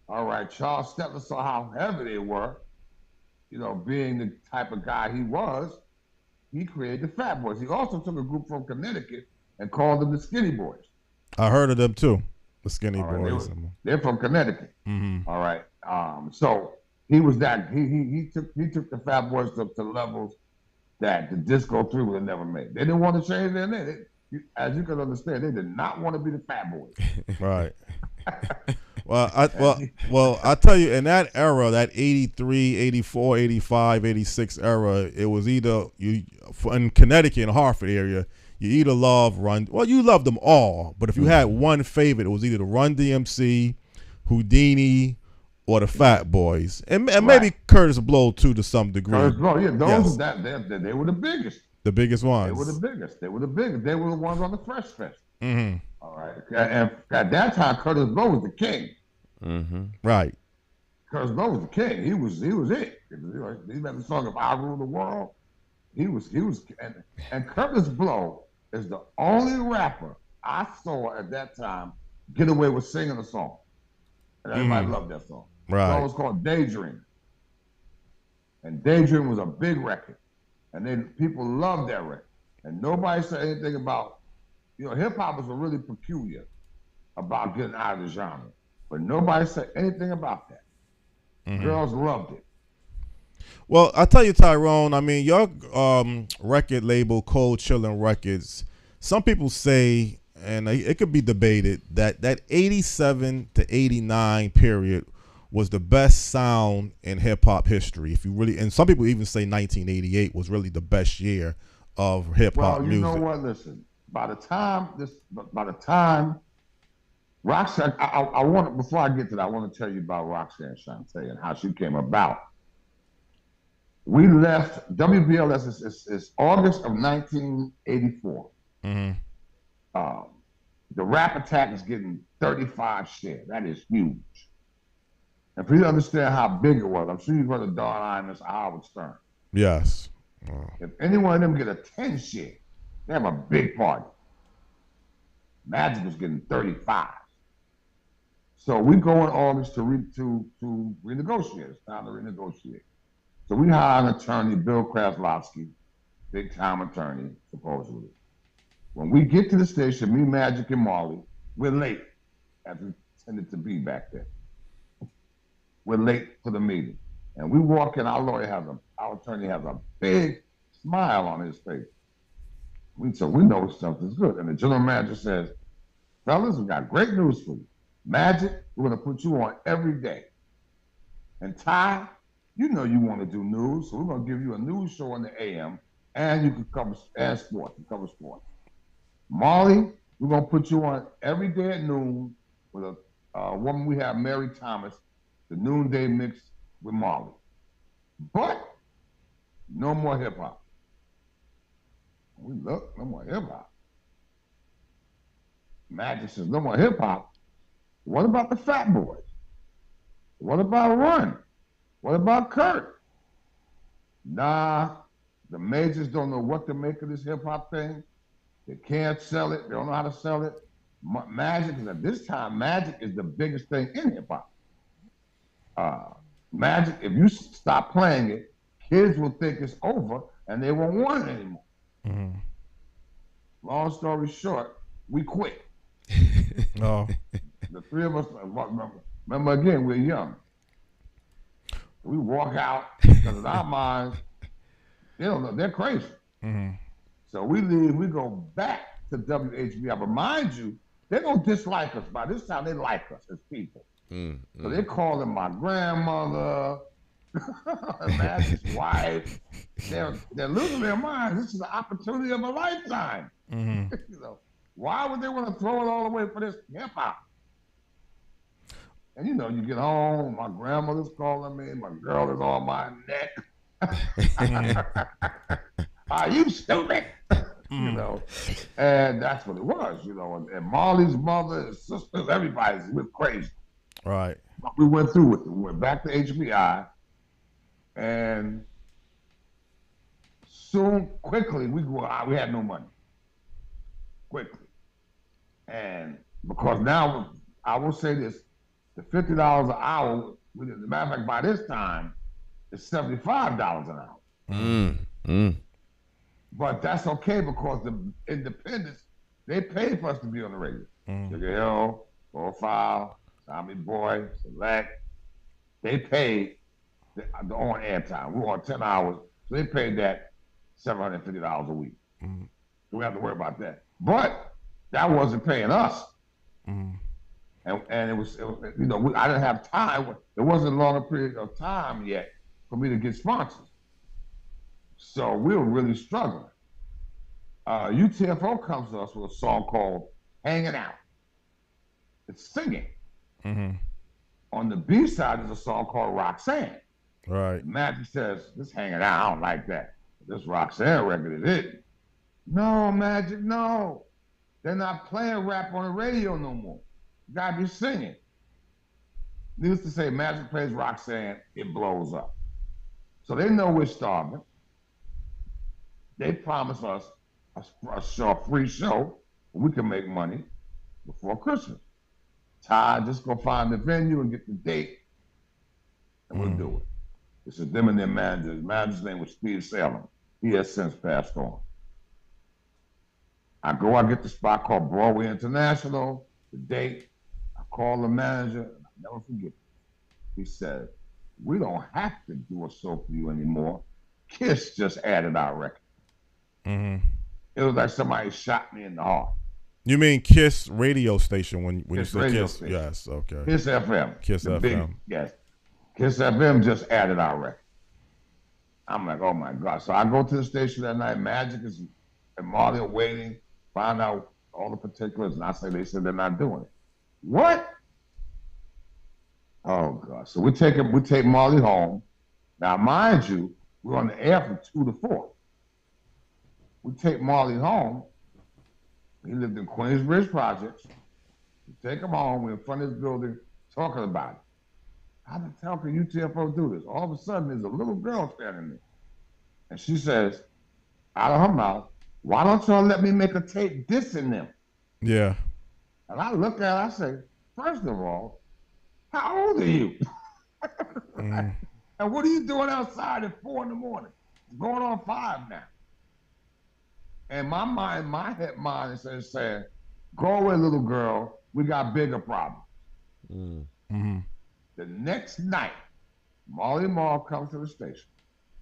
all right, Charles Stetler saw how heavy they were. You know, being the type of guy he was, he created the Fat Boys. He also took a group from Connecticut and called them the Skinny Boys. I heard of them too, the Skinny All right, Boys. they're from Connecticut. Mm-hmm. All right. So he was that he took the Fat Boys to levels that the Disco 3 would have never made. They didn't want to change their name. As you can understand, they did not want to be the Fat Boys. Right. Well, I tell you, in that era, that 83, 84, 85, 86 era, it was either in Connecticut and Hartford area, you either you loved them all, but if you had one favorite, it was either the Run DMC, Houdini, or the Fat Boys, and maybe Curtis Blow too to some degree. Curtis Blow, yeah, those they were the biggest. The biggest ones. They were the biggest. They were the biggest. They were the ones on the Fresh Fest. Mm-hmm. All right, and at that time, Curtis Blow was the king. Mm-hmm. Right. Curtis Blow was the king. He was it. He had the song of "I Rule the World." He was, and Curtis Blow is the only rapper I saw at that time get away with singing a song, and everybody loved that song. Right. The song was called "Daydream," and "Daydream" was a big record, and then people loved that record, and nobody said anything about. Hip hop was really peculiar about getting out of the genre, but nobody said anything about that. Mm-hmm. Girls loved it. Well, I tell you, Tyrone, I mean, your record label, Cold Chillin Records, some people say, and it could be debated, that 87 to 89 period was the best sound in hip hop history. If you really, and some people even say 1988 was really the best year of hip hop music. Well, you know what? Listen. By the time Roxanne, I want before I get to that, I want to tell you about Roxanne Shante and how she came about. We left WBLS is August of 1984. Mm-hmm. The Rap Attack is getting 35 shares. That is huge. And for you to understand how big it was, I'm sure you've heard of Don Imus, Howard Stern. Yes. If any one of them get a 10 share, they have a big party. Magic was getting 35. So we go in August to renegotiate. It's time to renegotiate. So we hire an attorney, Bill Kraslovsky, big time attorney, supposedly. When we get to the station, me, Magic, and Marley, we're late, as we tended to be back then. We're late for the meeting. And we walk in, our attorney has a big smile on his face. So we know something's good. And the general manager says, fellas, we got great news for you. Magic, we're going to put you on every day. And Ty, you know you want to do news, so we're going to give you a news show in the AM, and you can cover sports. You cover sports. Marley, we're going to put you on every day at noon with a woman we have, Mary Thomas, the noonday mix with Marley. But no more hip hop. We look, no more hip hop. Magic says, no more hip hop. What about the Fat Boys? What about Run? What about Kurt? Nah, the majors don't know what to make of this hip hop thing. They can't sell it. They don't know how to sell it. Magic is at this time, Magic is the biggest thing in hip hop. Magic, if you stop playing it, kids will think it's over and they won't want it anymore. Mm-hmm. Long story short, we quit. Oh. The three of us, remember again, we're young. We walk out because in our minds, they don't know, they're crazy. Mm-hmm. So we leave, we go back to WHBI. But mind you, they don't dislike us. By this time, they like us as people. Mm-hmm. So they're calling my grandmother, Magic's wife. They're losing their minds. This is the opportunity of a lifetime. Mm-hmm. Why would they want to throw it all away for this hip hop? And you get home, my grandmother's calling me, my girl is on my neck. Are you stupid? And that's what it was, and Marley's mother, his sisters, everybody went crazy. Right. We went through with it. We went back to HBI, and quickly, we had no money. Quickly. And because now, I will say this, the $50 an hour, as a matter of fact, by this time, it's $75 an hour. But that's okay because the independents They paid for us to be on the radio. Sugar Hill, Profile, Tommy Boy, Select. They paid the on-air time. We were on 10 hours, so they paid that $750 a week. So we have to worry about that. But that wasn't paying us. And it was you know, I didn't have time. There wasn't a longer period of time yet for me to get sponsors. So we were really struggling. UTFO comes to us with a song called Hanging Out. It's singing. On the B side is a song called Roxanne. Right. Magic says, this Hanging Out, I don't like that. This Roxanne record is it. No, Magic, no. They're not playing rap on the radio no more. You gotta be singing. Needless to say, Magic plays Roxanne, it blows up. So they know we're starving. They promise us a free show where we can make money before Christmas. Ty, just go find the venue and get the date, and we'll do it. This is them and their manager. His manager's name was Steve Salem. He has since passed on. I get the spot called Broadway International, the date. I call the manager, and I'll never forget it. He said, we don't have to do a show for you anymore. Kiss just added our record. It was like somebody shot me in the heart. You mean Kiss radio station when you Kiss say radio Kiss? station. Yes, okay. Kiss FM. Kiss FM. Yes. Kiss FM just added our record. I'm like, oh my God. So I go to the station that night. Magic is and Marley are waiting, find out all the particulars, and they said they're not doing it. What? Oh God. So we take Marley home. Now mind you, we're on the air from 2 to 4. We take Marley home. He lived in Queensbridge Projects. We take him home. We're in front of his building talking about it. How the hell can UTFO do this? All of a sudden, there's a little girl standing there. And she says, out of her mouth, why don't y'all let me make a tape dissing them? Yeah. And I look at her, I say, first of all, how old are you? And what are you doing outside at 4 in the morning? It's going on 5 now. And my head mind is saying, go away, little girl. We got bigger problems. The next night, Marley Marl comes to the station.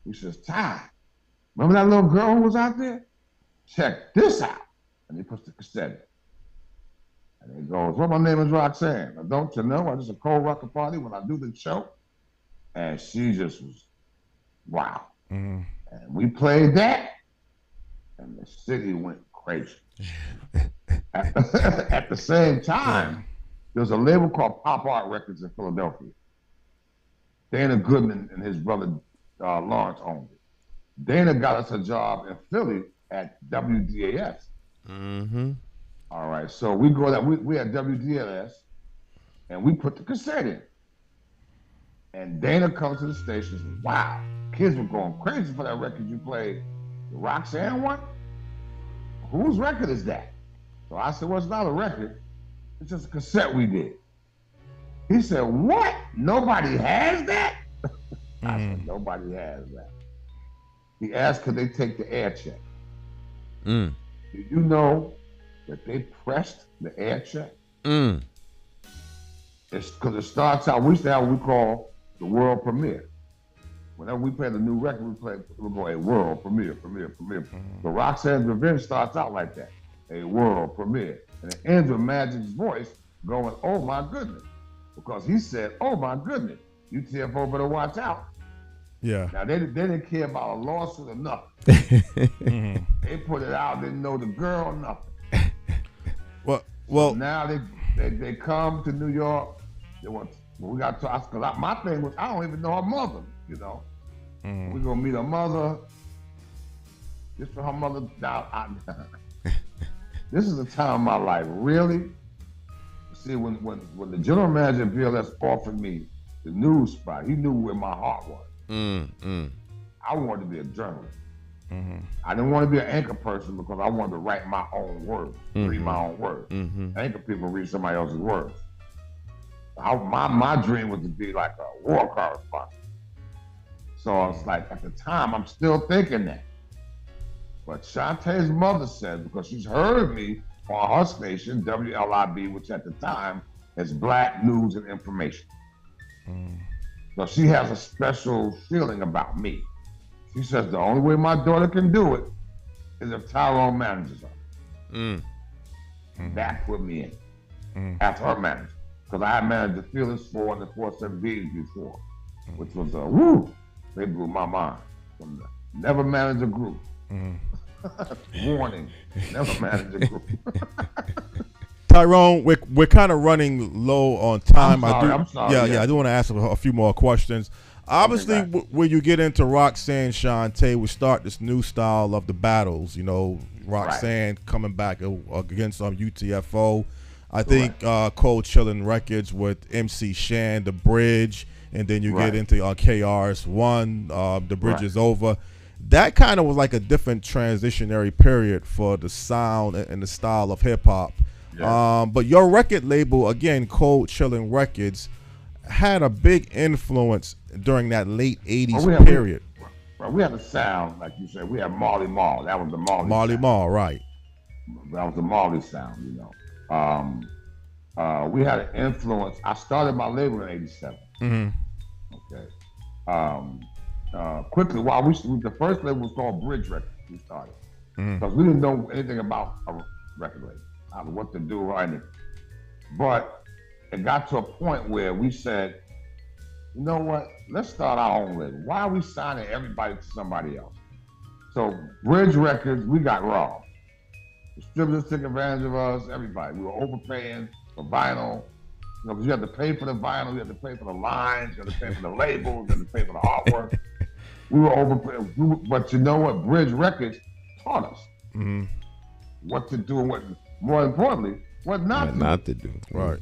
He says, Ty, remember that little girl who was out there? Check this out. And he puts the cassette in. And he goes, well, my name is Roxanne. Now, don't you know, I just a cold rocker party when I do the show. And she just was, wow. And we played that. And the city went crazy. At the same time, there was a label called Pop Art Records in Philadelphia. Dana Goodman and his brother Lawrence owned it. Dana got us a job in Philly at WDAS. All right, so we go there. We had WDAS, and we put the cassette in. And Dana comes to the station and says, wow, kids were going crazy for that record you played. The Roxanne one? Whose record is that? So I said, well, it's not a record. It's just a cassette we did. He said, what? Nobody has that? I said, nobody has that. He asked, could they take the air check? Do you know that they pressed the air check? It's because it starts out, we used to have what we call the world premiere. Whenever we play the new record, we'll go a world premiere. So Roxanne's Revenge starts out like that, a world premiere. And it ends with Magic's voice going, oh my goodness. Because he said, oh my goodness, UTFO better watch out. Yeah. Now they didn't care about a lawsuit or nothing. They put it out, didn't know the girl, nothing. Well. So now they come to New York. They want, we got to talk, because my thing was, I don't even know her mother, you know. We're gonna meet her mother. Just for her mother. Now, this is the time of my life, really. See, when the general manager of BLS offered me the news spot, he knew where my heart was. I wanted to be a journalist. I didn't want to be an anchor person because I wanted to write my own words, read my own words. Anchor people read somebody else's words. My dream was to be like a war correspondent. So it's like, at the time, I'm still thinking that. But Shantae's mother said, because she's heard me on her station, WLIB, which at the time is Black News and Information. So she has a special feeling about me. She says the only way my daughter can do it is if Tyrone manages her. That put me in as her manager. Because I had managed the Fearless 4 and the 417 before, which was they blew my mind. Never manage a group. Warning, never manage a group. Tyrone, we're kind of running low on time. I'm sorry. I do want to ask a few more questions. Obviously, when you get into Roxanne Shante, we start this new style of the battles. You know, Roxanne coming back against UTFO. I think Cold Chillin Records with MC Shan, The Bridge, and then you get into KRS-One, The Bridge is Over. That kind of was like a different transitionary period for the sound and the style of hip-hop. Yeah. But your record label, again, Cold Chillin Records, had a big influence during that late 80s period. We had the sound, like you said. We had Marley Marl. That was the Marley sound. Marl, right. That was the Marley sound, you know. We had an influence. I started my label in 87. Okay. Quickly, the first label was called Bridge Records. We started because we didn't know anything about a record label, what to do or anything. But it got to a point where we said, you know what? Let's start our own label. Why are we signing everybody to somebody else? So Bridge Records, we got robbed. Distributors took advantage of us, everybody. We were overpaying for vinyl. You know, because you had to pay for the vinyl, you had to pay for the lines, you had to pay for the labels, you had to pay for the artwork. We were overpaying. But you know what? Bridge Records taught us what to do and what, more importantly, what not to do. Right.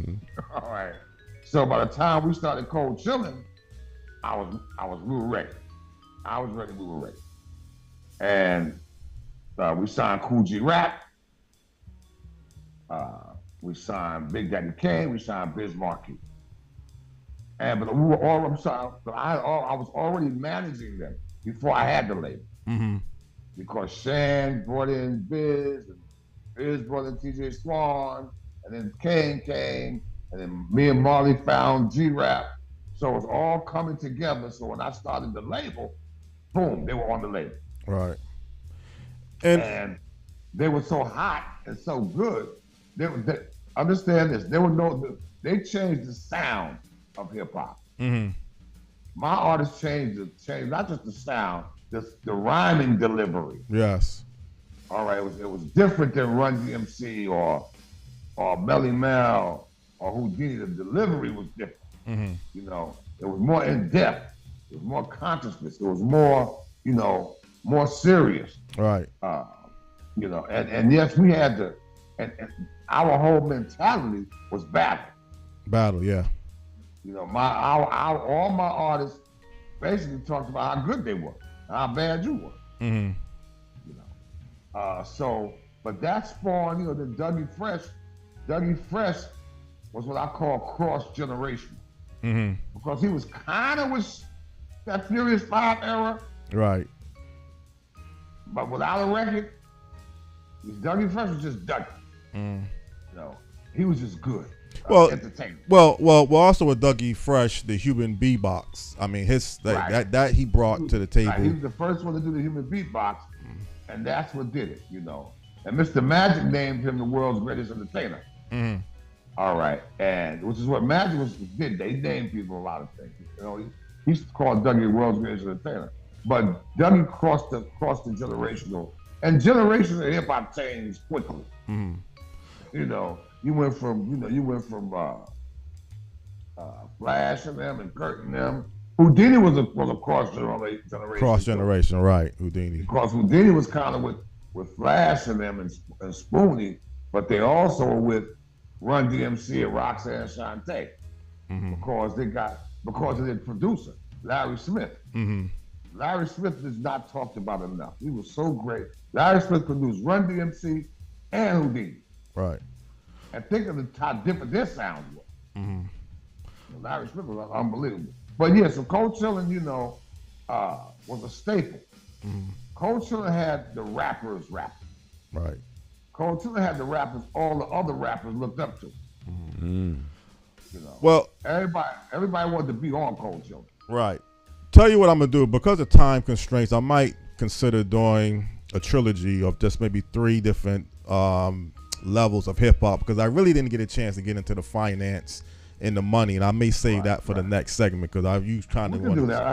All right. So by the time we started Cold Chillin, we were ready. I was ready, we were ready. And we signed Cool G Rap. We signed Big Daddy Kane. We signed Biz Markie. But we were all, I was already managing them before I had the label. Because Shan brought in Biz, and Biz brought in TJ Swan, and then Kane came, and then me and Marley found G-Rap. So it was all coming together. So when I started the label, boom, they were on the label. Right. And they were so hot and so good. Understand this. They changed the sound of hip hop. My artists changed not just the sound, the rhyming delivery. Yes. All right. It was different than Run DMC or Melly Mel or Houdini. The delivery was different. You know, it was more in depth. It was more consciousness. It was more, more serious. Right. You know, and yes, we had to, and our whole mentality was battle. Battle, yeah. You know, all my artists basically talked about how good they were, how bad you were. You know, but that spawned, the Dougie Fresh was what I call cross-generational. Because he was kind of with that Furious 5 era. Right. But without a record, Dougie Fresh was just Dougie. He was just good. Entertainment. Well, also with Dougie Fresh, the human beatbox. I mean, that he brought to the table. Right. He was the first one to do the human beatbox, and that's what did it, And Mr. Magic named him the world's greatest entertainer. All right, and which is what Magic did. They named people a lot of things. He's called Dougie the world's greatest entertainer. But Dougie crossed the generational, and generational hip hop changed quickly. You went from Flash and them and Kurt and them. Houdini was a cross generation. Cross generation, right? Houdini. Because Houdini was kind of with Flash and them and Spoonie, but they also were with Run DMC and Roxanne Shante because of their producer Larry Smith. Larry Smith is not talked about enough. He was so great. Larry Smith produced Run DMC and Houdini. Right. And think of how different their sounds were. Larry Smith was unbelievable. But yeah, so Cold Chillin, was a staple. Cold Chillin had the rappers rapping. Right. Cold Chillin had the rappers all the other rappers looked up to. Mm-hmm. You know, Well, everybody wanted to be on Cold Chillin. right. Tell you what I'm gonna do, because of time constraints. I might consider doing a trilogy of just maybe 3 different levels of hip hop, because I really didn't get a chance to get into the finance and the money, and I may save that for the next segment, because I've used kind of. We can do that.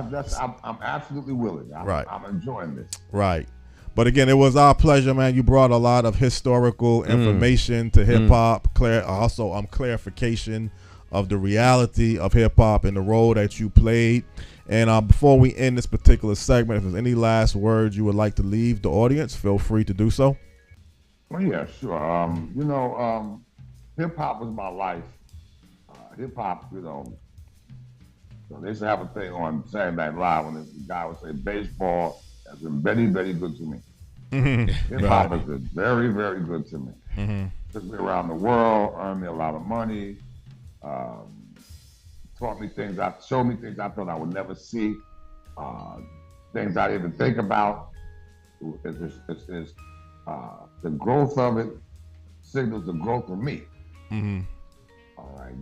I'm absolutely willing. Right. I'm enjoying this. Right. But again, it was our pleasure, man. You brought a lot of historical information to hip hop. Also, clarification of the reality of hip hop and the role that you played. And before we end this particular segment, if there's any last words you would like to leave the audience, feel free to do so. Well, yeah, sure. Hip hop was my life. Hip hop, so they used to have a thing on Saturday Night Live when the guy would say, baseball has been very, very good to me. Mm-hmm. Hip hop has been very, very good to me. Mm-hmm. Took me around the world, earned me a lot of money, taught me things, showed me things I thought I would never see, things I didn't even think about. The growth of it signals the growth of me. Mm-hmm. All right,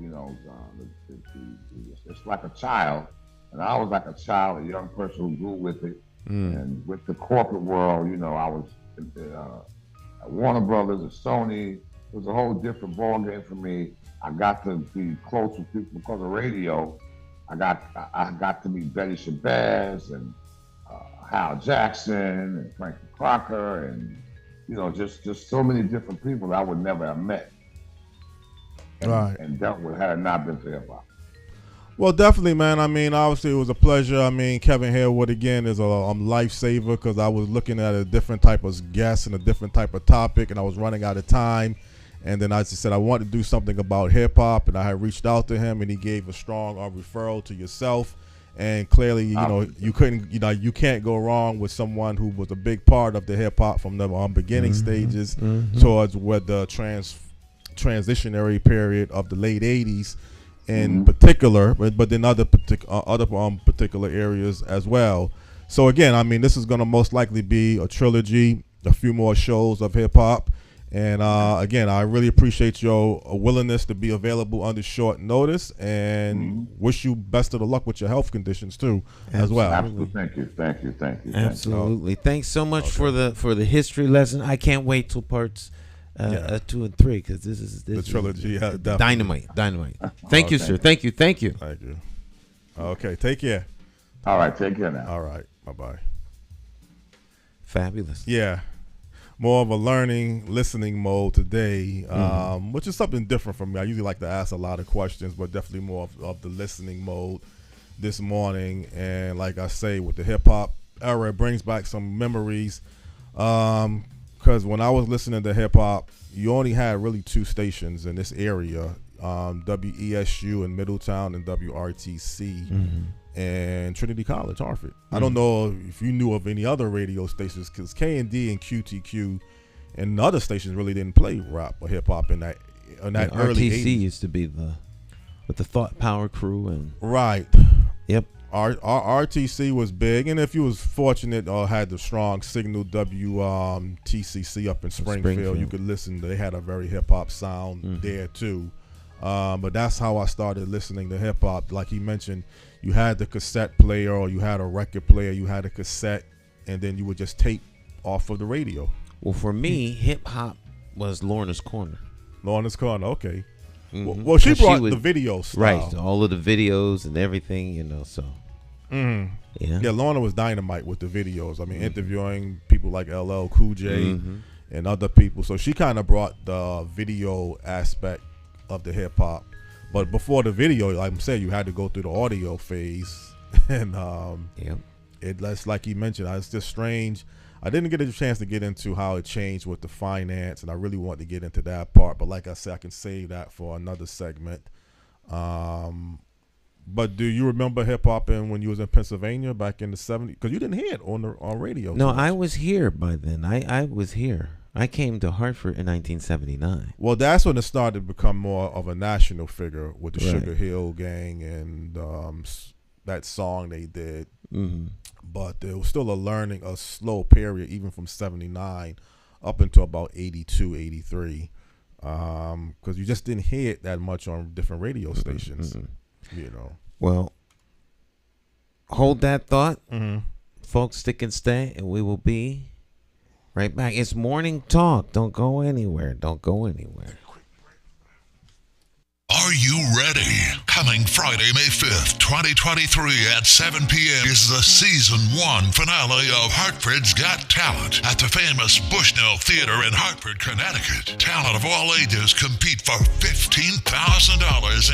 it's like a child, and I was like a child, a young person who grew with it. And with the corporate world, I was at Warner Brothers, at Sony. It was a whole different ball game for me. I got to be close with people because of radio. I got to meet Betty Shabazz and Hal Jackson and Frankie Crocker, and just so many different people that I would never have met and dealt with had it not been for hip hop. Well, definitely, man. I mean, obviously, it was a pleasure. I mean, Kevin Harewood, again, is a lifesaver, because I was looking at a different type of guest and a different type of topic, and I was running out of time. And then I just said I wanted to do something about hip-hop, and I had reached out to him, and he gave a strong referral to yourself. And clearly, you can't go wrong with someone who was a big part of the hip-hop from the beginning stages towards what the transitionary period of the late 80s. In particular, but then other particular areas as well. So again, I mean, this is going to most likely be a trilogy, a few more shows of hip hop, and again, I really appreciate your willingness to be available under short notice, and wish you best of the luck with your health conditions too, as well. Absolutely, thank you. Absolutely, thanks so much for the history lesson. I can't wait till parts 2 and 3, because this is the trilogy. Yeah, dynamite. Thank you, sir. Thank you. Thank you. Okay, take care. All right, take care now. All right, bye. Fabulous. Yeah, more of a listening mode today, which is something different from me. I usually like to ask a lot of questions, but definitely more of the listening mode this morning. And like I say, with the hip hop era, it brings back some memories. Because when I was listening to hip hop, you only had really 2 stations in this area, WESU in Middletown and WRTC and Trinity College, Hartford. I don't know if you knew of any other radio stations, because KND and QTQ and other stations really didn't play rap or hip hop in that early RTC 80s. used to be with the Thought Power crew and right. Yep. Our RTC was big, and if you was fortunate or had the strong signal TCC up in Springfield, you could listen. They had a very hip hop sound there too. But that's how I started listening to hip hop. Like he mentioned, you had the cassette player, or you had a record player, you had a cassette, and then you would just tape off of the radio. Well, for me, hip hop was Lorna's Corner. Lorna's Corner, okay. Well, she brought the video style. Right, all of the videos and everything, so. Yeah, Lorna was dynamite with the videos. I mean, interviewing people like LL Cool J and other people. So she kind of brought the video aspect of the hip hop. But before the video, like I'm saying, you had to go through the audio phase. And it's like you mentioned, it's just strange. I didn't get a chance to get into how it changed with the finance, and I really want to get into that part. But like I said, I can save that for another segment. But do you remember hip hop when you was in Pennsylvania back in the 70s? Because you didn't hear it on radio. No, I was here by then. I was here. I came to Hartford in 1979. Well, that's when it started to become more of a national figure with the Sugar Hill Gang and that song they did. But there was still a slow period, even from 79 up until about 82, 83. Because you just didn't hear it that much on different radio stations, you know. Well, hold that thought. Folks, stick and stay, and we will be right back. It's Morning Talk. Don't go anywhere. Don't go anywhere. Are you ready? Coming Friday, May 5th, 2023 at 7 p.m. is the Season 1 finale of Hartford's Got Talent at the famous Bushnell Theater in Hartford, Connecticut. Talent of all ages compete for $15,000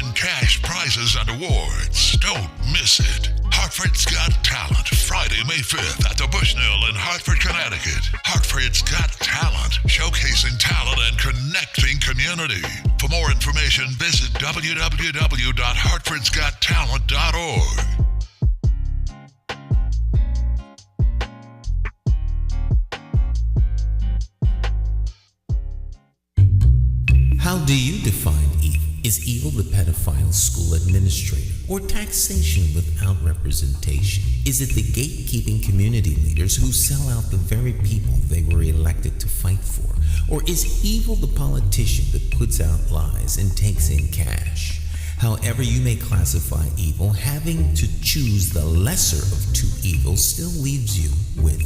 in cash prizes and awards. Don't miss it. Hartford's Got Talent, Friday, May 5th at the Bushnell in Hartford, Connecticut. Hartford's Got Talent, showcasing talent and connecting community. For more information, visit www.hartfordsgottalent.org. How do you define evil? Is evil the pedophile school administrator or taxation without representation? Is it the gatekeeping community leaders who sell out the very people they were elected to fight for? Or is evil the politician that puts out lies and takes in cash? However you may classify evil, having to choose the lesser of two evils still leaves you with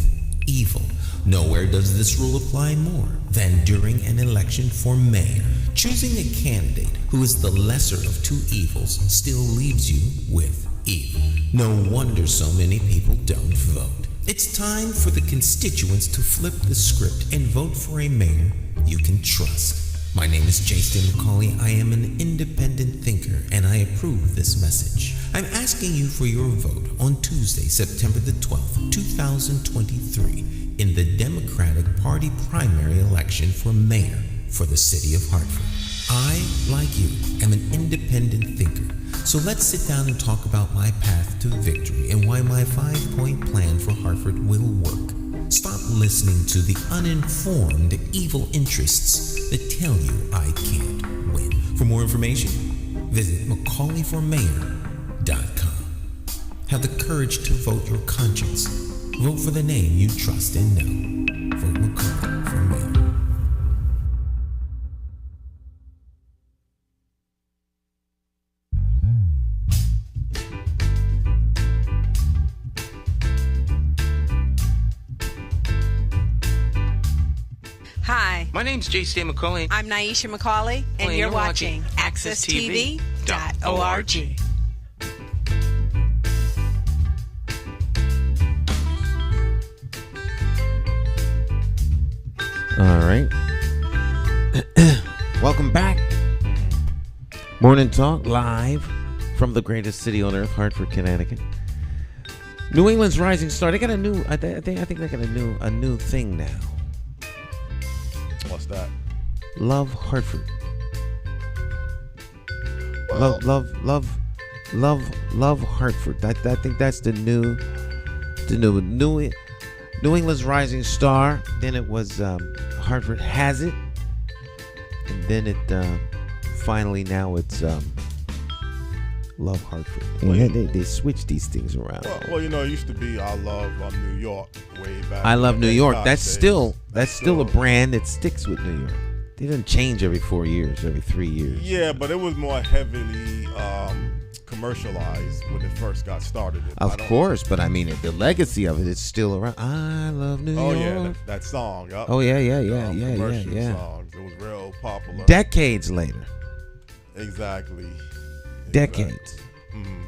evil. Nowhere does this rule apply more than during an election for mayor. Choosing a candidate who is the lesser of two evils still leaves you with evil. No wonder so many people don't vote. It's time for the constituents to flip the script and vote for a mayor you can trust. My name is Jason McCauley. I am an independent thinker, and I approve this message. I'm asking you for your vote on Tuesday, September the 12th, 2023, in the Democratic Party primary election for mayor for the city of Hartford. I, like you, am an independent thinker. So let's sit down and talk about my path to victory and why my 5-point plan for Hartford will work. Stop listening to the uninformed evil interests that tell you I can't win. For more information, visit McCauleyformayor.com. Have the courage to vote your conscience. Vote for the name you trust and know. Vote McCauley for mayor. Hi, My name's J.C. McCauley. I'm Nyesha McCauley, and you're watching AccessTV.org. All right. Welcome back. Morning Talk live from the greatest city on earth, Hartford, Connecticut. New England's rising star. They got a new. I think they got a new thing now. What's that? Love Hartford. Love Hartford. I think that's the new New England's rising star. Then it was Hartford has it, and then it finally now it's Love Hartford. And they switch these things around. Well, you know, it used to be I Love New York way back. I Love New York. That's days. still a brand that sticks with New York. They didn't change every 4 years, every 3 years. Yeah, but it was more heavily commercialized when it first got started. Of course, but I mean, the legacy of it is still around. I love New York. Oh yeah, that song. Yep. Oh yeah. Commercial songs. It was real popular. Decades later. Exactly. Decades. Mm-hmm.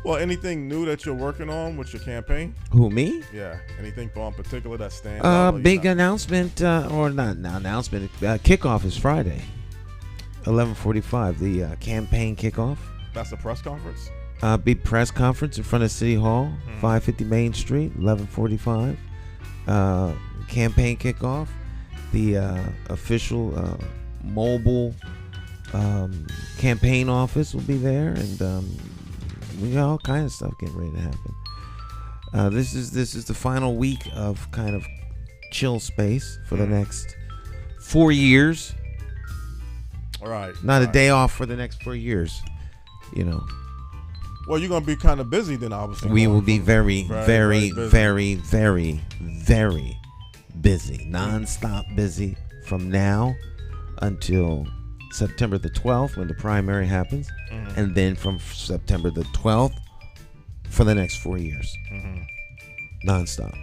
Well, anything new that you're working on with your campaign? Who, me? Yeah. Anything in particular that stands out? Big announcement, or not announcement. Kickoff is Friday, 11:45. The campaign kickoff. That's a press conference? Big press conference in front of City Hall, 550 Main Street, 11:45. Campaign kickoff. The official mobile campaign office will be there, and we got all kinds of stuff getting ready to happen. This is the final week of kind of chill space for the next 4 years. All right. Not a day off for the next 4 years, you know. Well, you're gonna be kind of busy then, obviously. We will be very, very, busy. very, very, very busy, non-stop busy from now until September the 12th when the primary happens, and then from September the 12th for the next 4 years. Non-stop.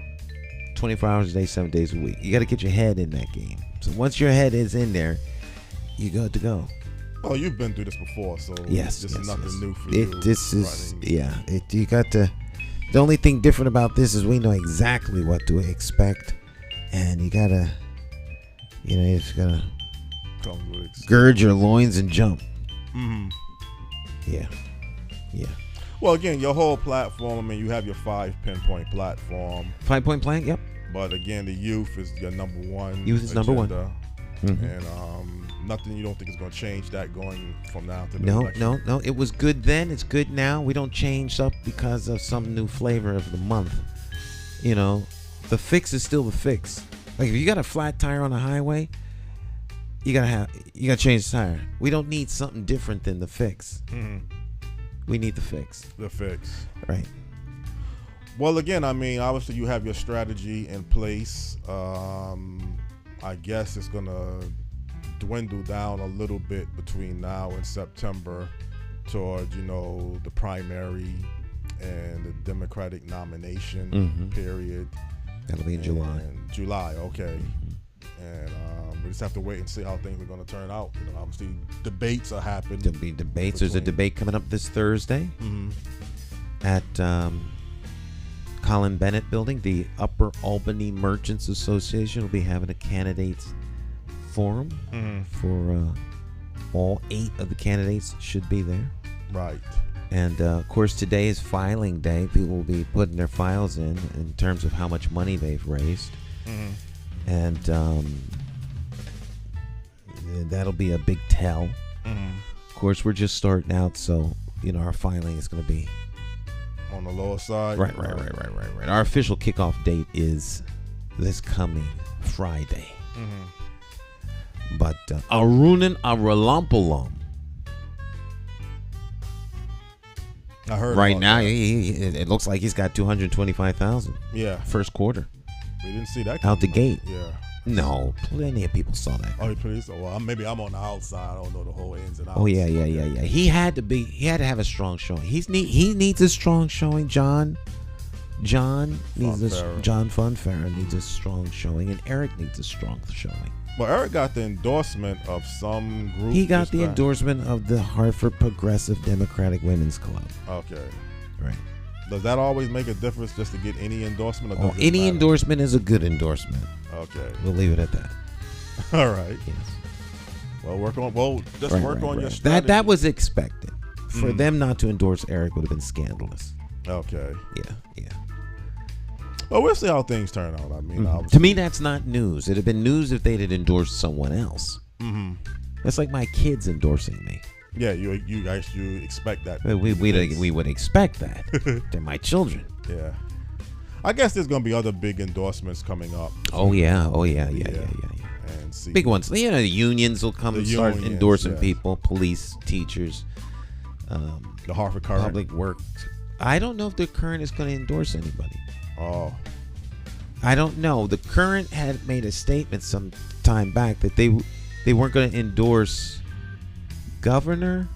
24 hours a day, 7 days a week. You got to get your head in that game. So once your head is in there, you good to go. Oh, you've been through this before, so yes, this is nothing yes. new for you. This is, yeah. You got to. The only thing different about this is we know exactly what to expect, and you gotta, you just gotta gird your loins and jump. Yeah. Well, again, your whole platform. I mean, you have your 5 pinpoint platform. 5-point plan. Yep. But again, the youth is your number one. Youth is number one. And nothing you don't think is going to change that going from now to the election? No. It was good then. It's good now. We don't change up because of some new flavor of the month. The fix is still the fix. Like if you got a flat tire on the highway, you gotta change the tire. We don't need something different than the fix. We need the fix. The fix. Right. Well, again, I mean, obviously you have your strategy in place. I guess it's going to dwindle down a little bit between now and September towards, the primary and the Democratic nomination period. That'll be in July. July, okay. And we just have to wait and see how things are going to turn out. Obviously, debates are happening. There'll be debates. There's a debate coming up this Thursday at Colin Bennett Building. The Upper Albany Merchants Association will be having a candidates forum for all 8 of the candidates should be there. Right. And of course, today is filing day. People will be putting their files in terms of how much money they've raised. And that'll be a big tell. Of course, we're just starting out, so our filing is going to be on the lower side. Right. Our official kickoff date is this coming Friday. But Arunan Arulampalum. I heard right now, it looks like he's got 225,000. Yeah. First quarter. We didn't see that out the gate. Yeah. No, plenty of people saw that. Oh, he put it. Well, maybe I'm on the outside. I don't know the whole ins and outs. Oh yeah. He had to have a strong showing. He needs a strong showing. John Funfair needs a strong showing, and Eric needs a strong showing. Well, Eric got the endorsement of some group. He got the endorsement of the Hartford Progressive Democratic Women's Club. Okay. Right. Does that always make a difference just to get any endorsement? Or any endorsement is a good endorsement. Okay. We'll leave it at that. All right. Yes. Well, work on your strategy. That was expected. For them not to endorse Eric would have been scandalous. Okay. Yeah. Well, we'll see how things turn out. I mean, to me, that's not news. It'd have been news if they'd endorsed someone else. That's like my kids endorsing me. Yeah, you expect that. We would expect that. They're my children. Yeah. I guess there's going to be other big endorsements coming up. Oh yeah. And see. Big ones. The unions will come and start endorsing people. Police, teachers. The Hartford Current. Public Works. I don't know if the Current is going to endorse anybody. Oh. I don't know. The Current had made a statement some time back that they weren't going to endorse governor.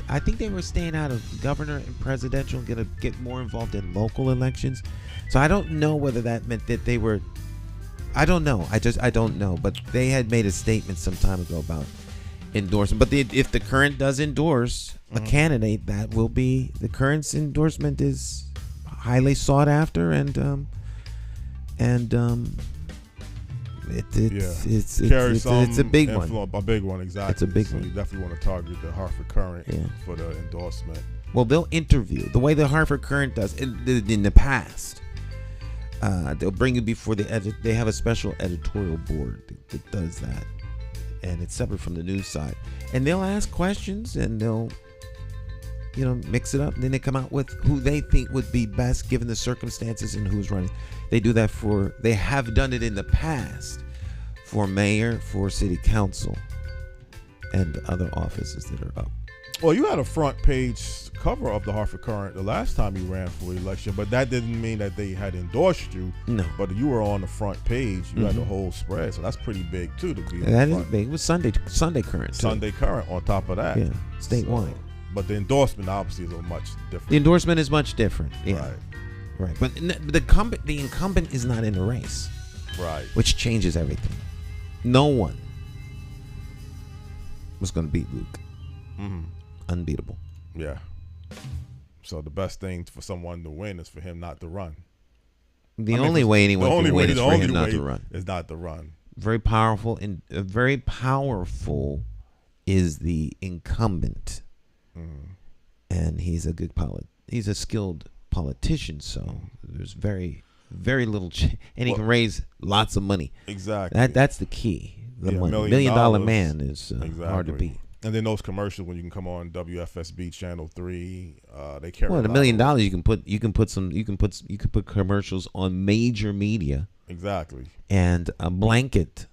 I think they were staying out of governor and presidential and going to get more involved in local elections. So I don't know whether that meant that they were. I don't know. I don't know. But they had made a statement some time ago about endorsing. But if the Current does endorse a candidate, that will be the Current's endorsement is highly sought after and it's a big one. A big one, exactly. It's a big one. You definitely want to target the Hartford Current for the endorsement. Well, they'll interview the way the Hartford Current does in the past. They'll bring you before they have a special editorial board that does that, and it's separate from the news side. And they'll ask questions and they'll mix it up, and then they come out with who they think would be best given the circumstances and who's running. They do that they have done it in the past for mayor, for city council, and other offices that are up. Well, you had a front page cover of the Hartford Courant the last time you ran for election, but that didn't mean that they had endorsed you. No. But you were on the front page. You had the whole spread, so that's pretty big too to be. That is big. It was Sunday Current. Too. Sunday Current on top of that. Yeah, statewide. But the endorsement obviously is much different. The endorsement is much different. Yeah. Right. Right. But the incumbent is not in the race. Right. Which changes everything. No one was going to beat Luke. Mm-hmm. Unbeatable. Yeah. So the best thing for someone to win is for him not to run. The only way anyone can win is for him not to run. Is not to run. Very powerful and very powerful is the incumbent, and he's a good He's a skilled politician. So there's very little, and he can raise lots of money. Exactly. That's the key. The money. $1 million man is hard to beat. And then those commercials when you can come on WFSB Channel 3, they carry. Well, $1 million you can put commercials on major media. Exactly. And blanket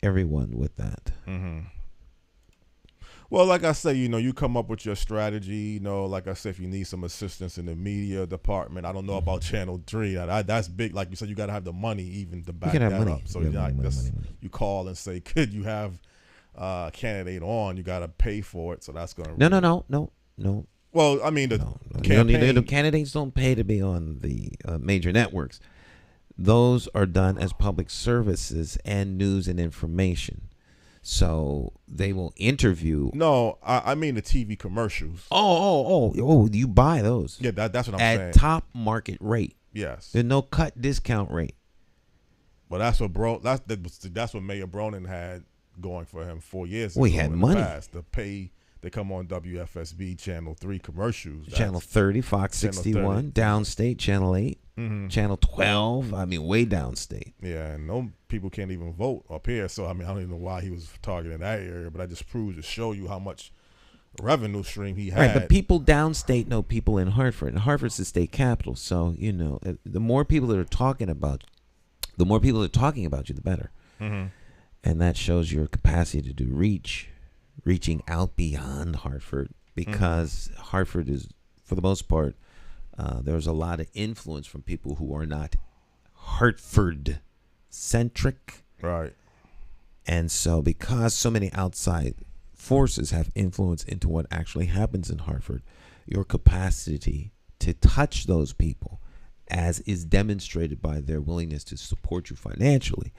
everyone with that. Mm-hmm. Well, like I say, you come up with your strategy. Like I said, if you need some assistance in the media department, I don't know about Channel 3. That's big. Like you said, you got to have the money even to back that up. So you call and say, could you have candidate on? You got to pay for it. So that's going to No. Well, I mean, the candidates don't pay to be on the major networks. Those are done as public services and news and information. So they will interview. No, I mean the TV commercials. Oh! You buy those? Yeah, that's what I'm saying. At top market rate. Yes. There's no cut discount rate. Well, that's what Mayor Bronin had going for him 4 years ago. We had money to pay. They come on WFSB Channel 3 commercials. Channel 30, Fox 61, Downstate, Channel 8, Channel 12. I mean, way downstate. Yeah, and no people can't even vote up here. So, I mean, I don't even know why he was targeting that area, but that just proves to show you how much revenue stream he had. Right, but people downstate know people in Hartford. And Hartford's the state capital. So, the more people that are talking about you, the better. Mm-hmm. And that shows your capacity to do reaching out beyond Hartford, because Hartford is, for the most part, there's a lot of influence from people who are not Hartford centric. Right. And so because so many outside forces have influence into what actually happens in Hartford, your capacity to touch those people, as is demonstrated by their willingness to support you financially,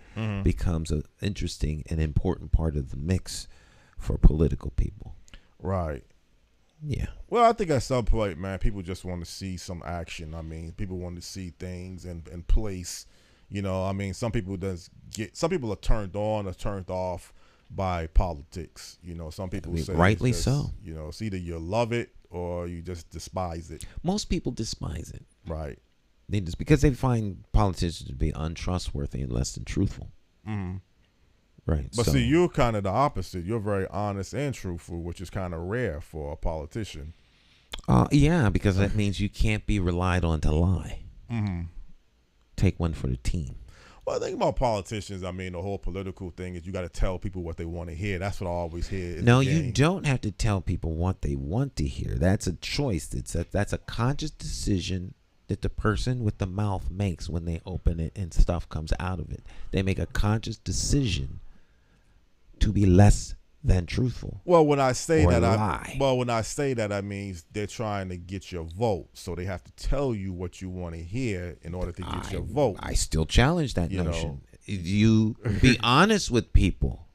becomes an interesting and important part of the mix for political people. Right. Yeah. Well, I think at some point, man, people just want to see some action. I mean, people want to see things in place. I mean, some people are turned on or turned off by politics. Some people say rightly so. It's either you love it or you just despise it. Most people despise it. Right. Because they find politicians to be untrustworthy and less than truthful. Mm-hmm. Right. But see, you're kind of the opposite. You're very honest and truthful, which is kind of rare for a politician. Yeah, because that means you can't be relied on to lie. Mm-hmm. Take one for the team. Well, the thing about politicians, I mean, the whole political thing is you got to tell people what they want to hear. That's what I always hear. No, you don't have to tell people what they want to hear. That's a choice. That's a conscious decision that the person with the mouth makes when they open it and stuff comes out of it. They make a conscious decision to be less than truthful. Well, when I say that, lie. I mean they're trying to get your vote, so they have to tell you what you want to hear in order to get your vote. I still challenge that notion. You be honest with people,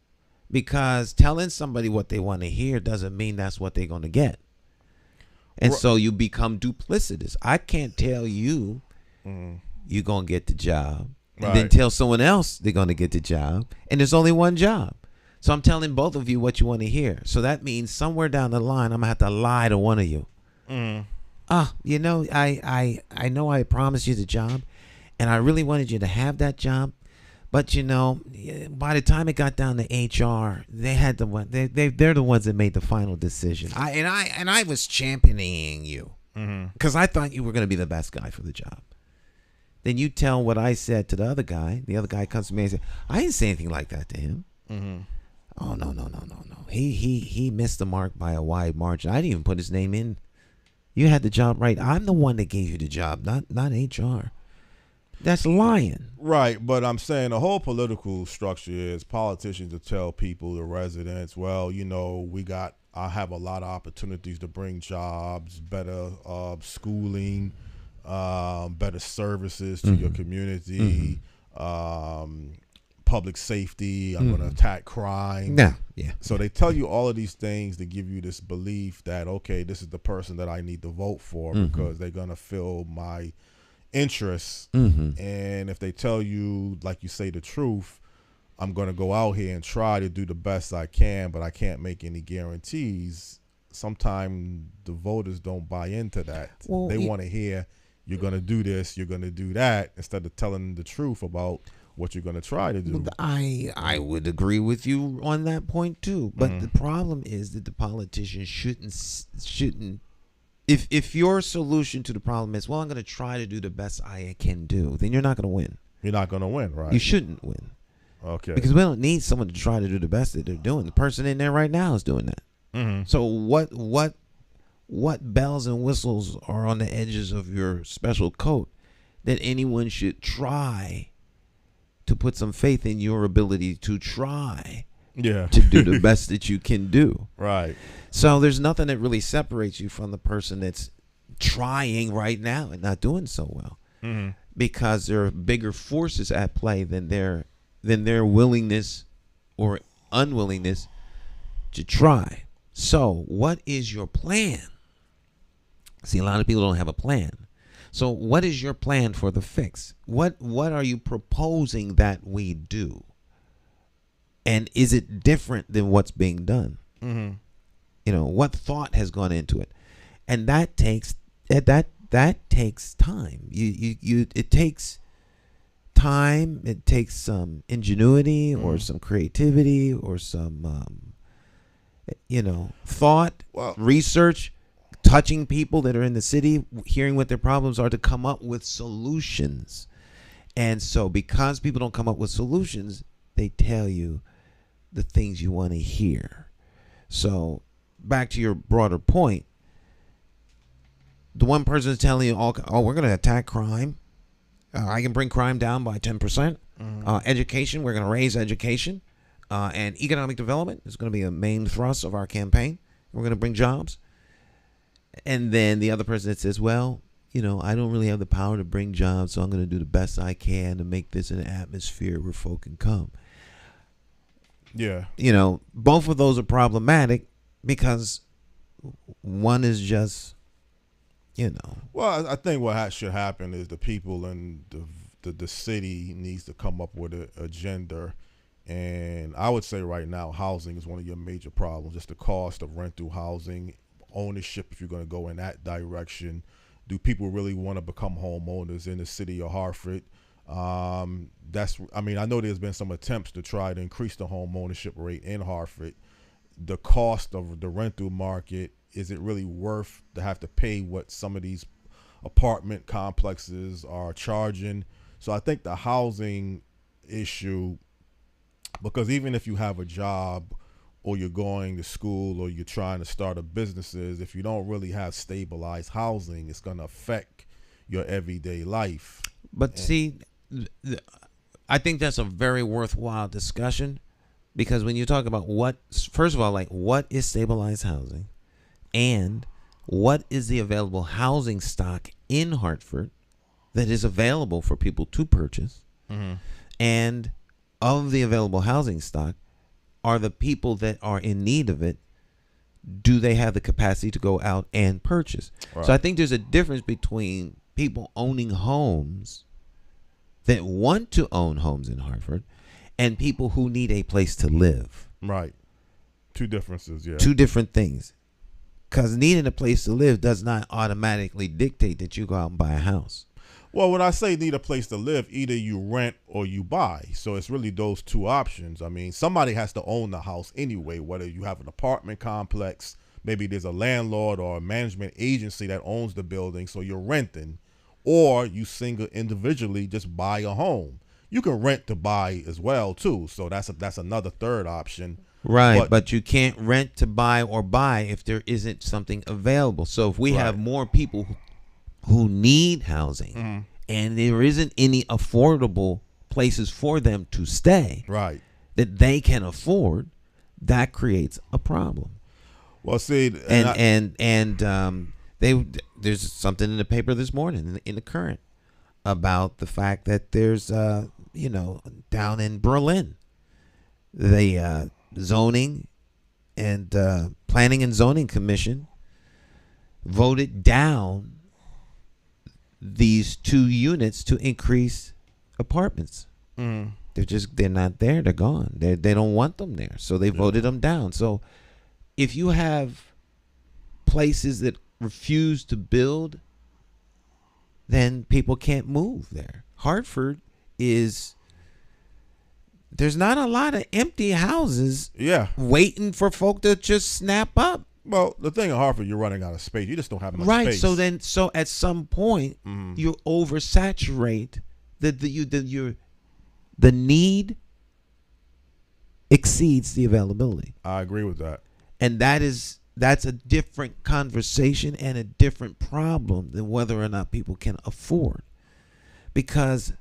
because telling somebody what they want to hear doesn't mean that's what they're going to get. And so you become duplicitous. I can't tell you you're going to get the job and then tell someone else they're going to get the job, and there's only one job. So I'm telling both of you what you want to hear. So that means somewhere down the line, I'm going to have to lie to one of you. I know I promised you the job, and I really wanted you to have that job. But, by the time it got down to HR, they had they're the ones that made the final decision. I was championing you because I thought you were going to be the best guy for the job. Then you tell what I said to the other guy. The other guy comes to me and says, I didn't say anything like that to him. Oh no. He missed the mark by a wide margin. I didn't even put his name in. You had the job right. I'm the one that gave you the job, not HR. That's lying. Right, but I'm saying the whole political structure is politicians to tell people, the residents, well, I have a lot of opportunities to bring jobs, better schooling, better services to your community, public safety. I'm going to attack crime. Yeah. So they tell you all of these things to give you this belief that, okay, this is the person that I need to vote for because they're going to fill my interests. And if they tell you, like you say, the truth, I'm going to go out here and try to do the best I can, but I can't make any guarantees. Sometimes the voters don't buy into that. Well, they want to hear you're going to do this, you're going to do that, instead of telling the truth about what you're going to try to do. I would agree with you on that point too. But the problem is that the politicians shouldn't. If your solution to the problem is, well, I'm going to try to do the best I can do, then you're not going to win. You're not going to win, right? You shouldn't win. Okay. Because we don't need someone to try to do the best that they're doing. The person in there right now is doing that. So what bells and whistles are on the edges of your special coat that anyone should try to put some faith in your ability to try to do the best that you can do? Right. So there's nothing that really separates you from the person that's trying right now and not doing so well, because there are bigger forces at play than their willingness or unwillingness to try. So what is your plan? See, a lot of people don't have a plan. So what is your plan for the fix? What are you proposing that we do? And is it different than what's being done? What thought has gone into it? And that takes time. It takes time. It takes some ingenuity or some creativity or some thought, research, touching people that are in the city, hearing what their problems are to come up with solutions. And so because people don't come up with solutions, they tell you the things you want to hear. So back to your broader point, the one person is telling you, we're going to attack crime. I can bring crime down by 10%. Education, we're going to raise education. And economic development is going to be a main thrust of our campaign. We're going to bring jobs. And then the other person that says, well, I don't really have the power to bring jobs, so I'm going to do the best I can to make this an atmosphere where folk can come. Yeah. Both of those are problematic because one is just, Well, I think what should happen is the people in the city needs to come up with an agenda. And I would say right now, housing is one of your major problems. Just the cost of rental housing, ownership, if you're going to go in that direction. Do people really want to become homeowners in the city of Hartford? I know there's been some attempts to try to increase the home ownership rate in Hartford. The cost of the rental market, is it really worth to have to pay what some of these apartment complexes are charging? So I think the housing issue, because even if you have a job or you're going to school or you're trying to start a businesses, if you don't really have stabilized housing, it's going to affect your everyday life. But see, I think that's a very worthwhile discussion, because when you talk about what is stabilized housing and what is the available housing stock in Hartford that is available for people to purchase, and of the available housing stock, are the people that are in need of it, do they have the capacity to go out and purchase? Right. So I think there's a difference between people owning homes that want to own homes in Hartford and people who need a place to live. Right. Two differences, yeah. Two different things. Because needing a place to live does not automatically dictate that you go out and buy a house. Well, when I say need a place to live, either you rent or you buy. So it's really those two options. I mean, somebody has to own the house anyway, whether you have an apartment complex, maybe there's a landlord or a management agency that owns the building, so you're renting, or you single individually just buy a home. You can rent to buy as well, too. So that's another third option. Right, but you can't rent to buy or buy if there isn't something available. So if we have more people who need housing and there isn't any affordable places for them to stay that they can afford, that creates a problem. Well, see, there's something in the paper this morning in the Current about the fact that there's down in Berlin, the zoning and planning and zoning commission voted down these 2 units to increase apartments. They're not there. They're gone. They don't want them there, so they voted them down. So if you have places that refuse to build, then people can't move there. Hartford there's not a lot of empty houses waiting for folk to just snap up. Well, the thing in Hartford, you're running out of space. You just don't have much space. Right. So at some point, you oversaturate the need exceeds the availability. I agree with that. And that's a different conversation and a different problem than whether or not people can afford. Because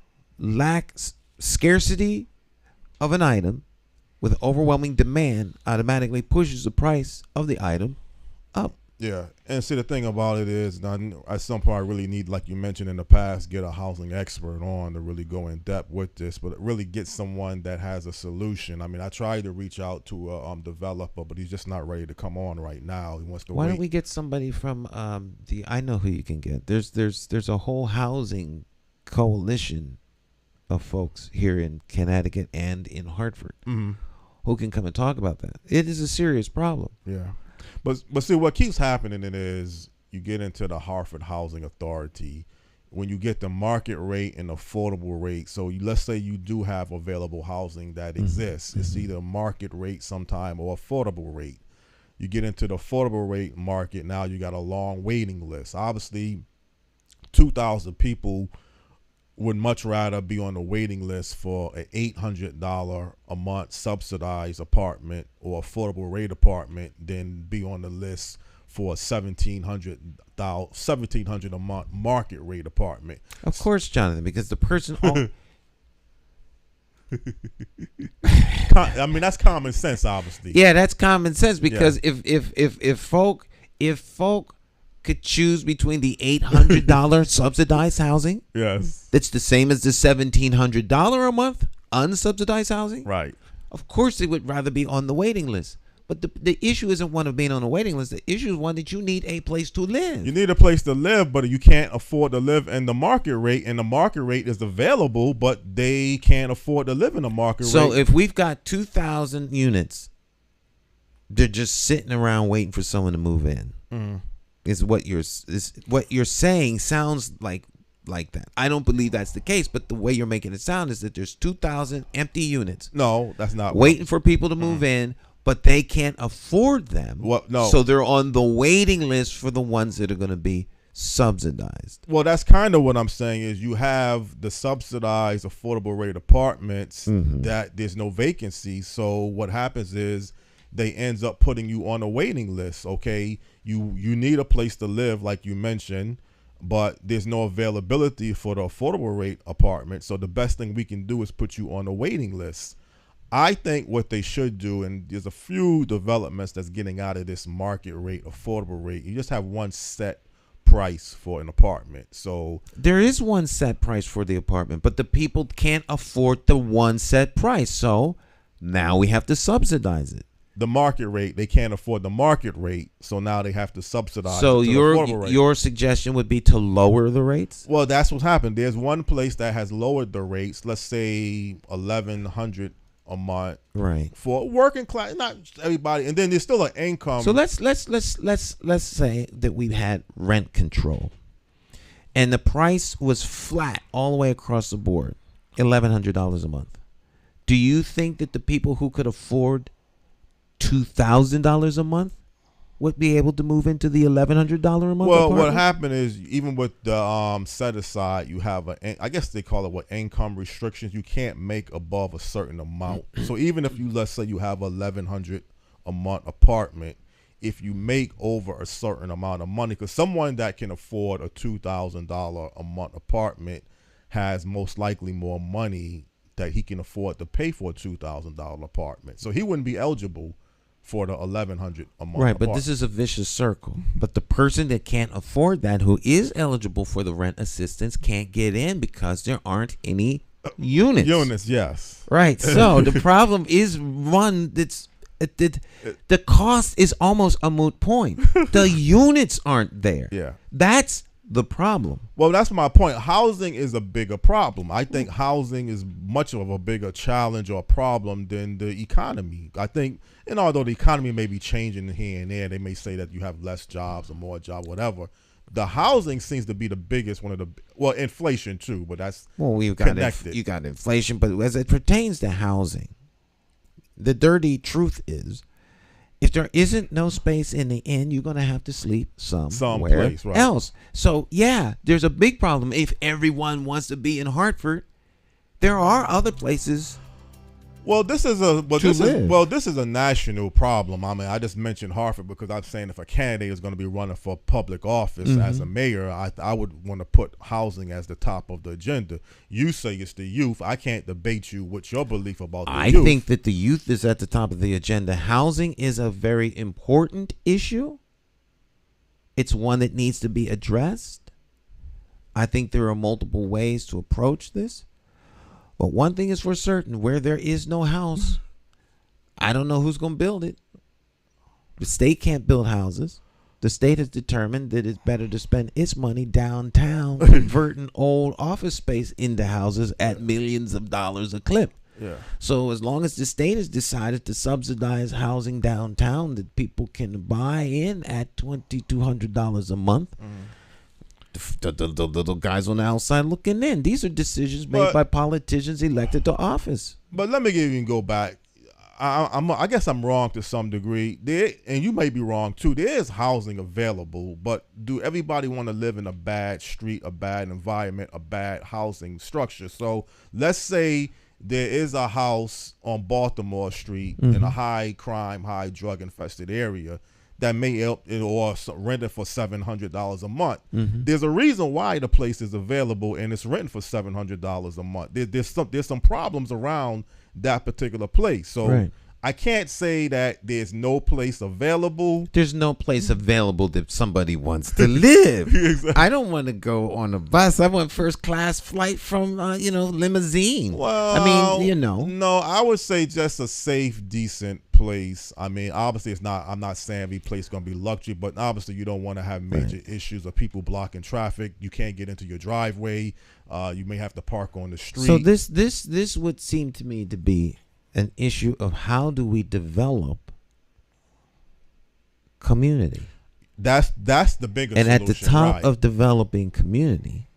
scarcity of an item with overwhelming demand automatically pushes the price of the item up. Yeah, and see, the thing about it is, at some point I really need, like you mentioned in the past, get a housing expert on to really go in depth with this, but really get someone that has a solution. I mean, I tried to reach out to a developer, but he's just not ready to come on right now. He wants to Why wait. don't we get somebody from I know who you can get. There's a whole housing coalition of folks here in Connecticut and in Hartford who can come and talk about that. It is a serious problem. Yeah. But see, what keeps happening is you get into the Hartford Housing Authority when you get the market rate and affordable rate. So let's say you do have available housing that exists. It's either market rate sometime or affordable rate. You get into the affordable rate market, now you got a long waiting list. Obviously, 2,000 people would much rather be on the waiting list for an $800 a month subsidized apartment or affordable rate apartment than be on the list for a $1,700 a month market rate apartment. Of course, Jonathan, because the person. I mean, that's common sense, obviously. Yeah, that's common sense because if folk could choose between the $800 subsidized housing, that's the same as the $1,700 a month unsubsidized housing, right? Of course, they would rather be on the waiting list. But the issue isn't one of being on a waiting list. The issue is one that you need a place to live. You need a place to live, but you can't afford to live in the market rate, and the market rate is available, but they can't afford to live in the market rate. So if we've got 2,000 units, they're just sitting around waiting for someone to move in. Is what you're saying sounds like that. I don't believe that's the case, but the way you're making it sound is that there's 2,000 empty units. No, that's not waiting for people to move in, but they can't afford them. Well, no. So they're on the waiting list for the ones that are going to be subsidized. Well, that's kind of what I'm saying is you have the subsidized affordable rate apartments that there's no vacancy. So what happens is they ends up putting you on a waiting list. Okay, you need a place to live, like you mentioned, but there's no availability for the affordable rate apartment. So the best thing we can do is put you on a waiting list. I think what they should do, and there's a few developments that's getting out of this market rate, affordable rate, you just have one set price for an apartment. So there is one set price for the apartment, but the people can't afford the one set price. So now we have to subsidize it. The market rate, they can't afford the market rate, so now they have to subsidize. So your suggestion would be to lower the rates? Well, that's what's happened. There's one place that has lowered the rates. Let's say $1,100 a month, right, for working class, not everybody, and then there's still an income. So let's say that we had rent control, and the price was flat all the way across the board, $1,100 a month. Do you think that the people who could afford $2,000 a month would be able to move into the $1,100 a month Well, apartment? what happened is even with the set aside, you have I guess they call it income restrictions. You can't make above a certain amount. So even if you, let's say you have $1,100 a month apartment, if you make over a certain amount of money, because someone that can afford a $2,000 a month apartment has most likely more money that he can afford to pay for a $2,000 apartment. So he wouldn't be eligible for the $1,100 a month. Right, but this is a vicious circle. But the person that can't afford that, who is eligible for the rent assistance, can't get in because there aren't any units. Units, yes. Right. So the problem is one that's the cost is almost a moot point. The units aren't there. Yeah. That's the problem. Well, that's my point. Housing is a bigger problem. I think housing is much of a bigger challenge or problem than the economy. I think, and although the economy may be changing here and there, they may say that you have less jobs or more jobs, whatever. The housing seems to be the biggest one of the, well, inflation too, but that's we've got connected. You got inflation, but as it pertains to housing, the dirty truth is, if there isn't no space in the inn, you're going to have to sleep somewhere right. else. So, yeah, there's a big problem. If everyone wants to be in Hartford, there are other places. Well, this is a national problem. I mean, I just mentioned Hartford because I'm saying if a candidate is going to be running for public office as a mayor, I would want to put housing as the top of the agenda. You say it's the youth. I can't debate you with your belief about the youth. I think that the youth is at the top of the agenda. Housing is a very important issue. It's one that needs to be addressed. I think there are multiple ways to approach this. But one thing is for certain, where there is no house, I don't know who's going to build it. The state can't build houses. The state has determined that it's better to spend its money downtown converting old office space into houses at millions of dollars a clip. Yeah. So as long as the state has decided to subsidize housing downtown that people can buy in at $2,200 a month, the little guys on the outside looking in. These are decisions made by politicians elected to office. But let me even go back. I guess I'm wrong to some degree. And you may be wrong too. There is housing available, but do everybody want to live in a bad street, a bad environment, a bad housing structure? So let's say there is a house on Baltimore Street in a high crime, high drug infested area that may help or rent it for $700 a month. There's a reason why the place is available and it's renting for $700 a month. There's some problems around that particular place. So I can't say that there's no place available. There's no place available that somebody wants to live. Exactly. I don't want to go on a bus. I want first class flight from limousine. Well, I mean, No, I would say just a safe, decent place. I mean, obviously I'm not saying every place is going to be luxury, but obviously you don't want to have major issues of people blocking traffic. You can't get into your driveway. You may have to park on the street. So this would seem to me to be an issue of how do we develop community. That's the biggest and solution, at the top of developing community,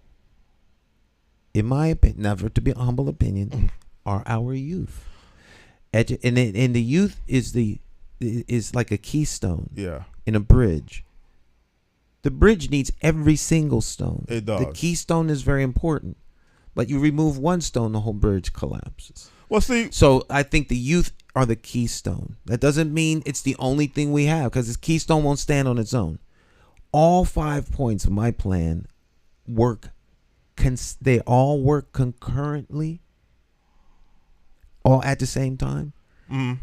in my opinion, never to be a humble opinion, are our youth. And the youth is like a keystone in a bridge. The bridge needs every single stone. It does. The keystone is very important, but you remove one stone, the whole bridge collapses. Well, see, so I think the youth are the keystone. That doesn't mean it's the only thing we have, because this keystone won't stand on its own. All 5 points of my plan they all work concurrently, all at the same time,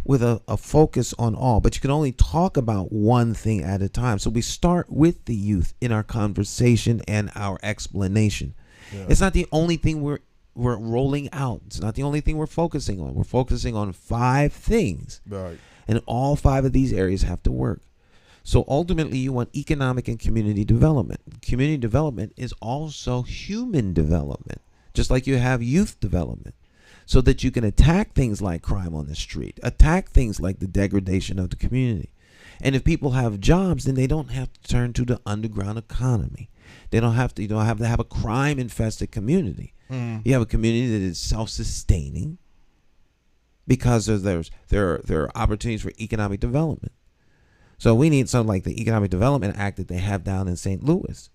with a focus on all. But you can only talk about one thing at a time. So we start with the youth in our conversation and our explanation. Yeah. It's not the only thing we're rolling out. It's not the only thing we're focusing on. We're focusing on 5 things. Right. And all 5 of these areas have to work. So ultimately, you want economic and community development. Community development is also human development, just like you have youth development, so that you can attack things like crime on the street, attack things like the degradation of the community. And if people have jobs, then they don't have to turn to the underground economy. You don't have to have a crime-infested community. You have a community that is self-sustaining because there are opportunities for economic development. So we need something like the Economic Development Act that they have down in St. Louis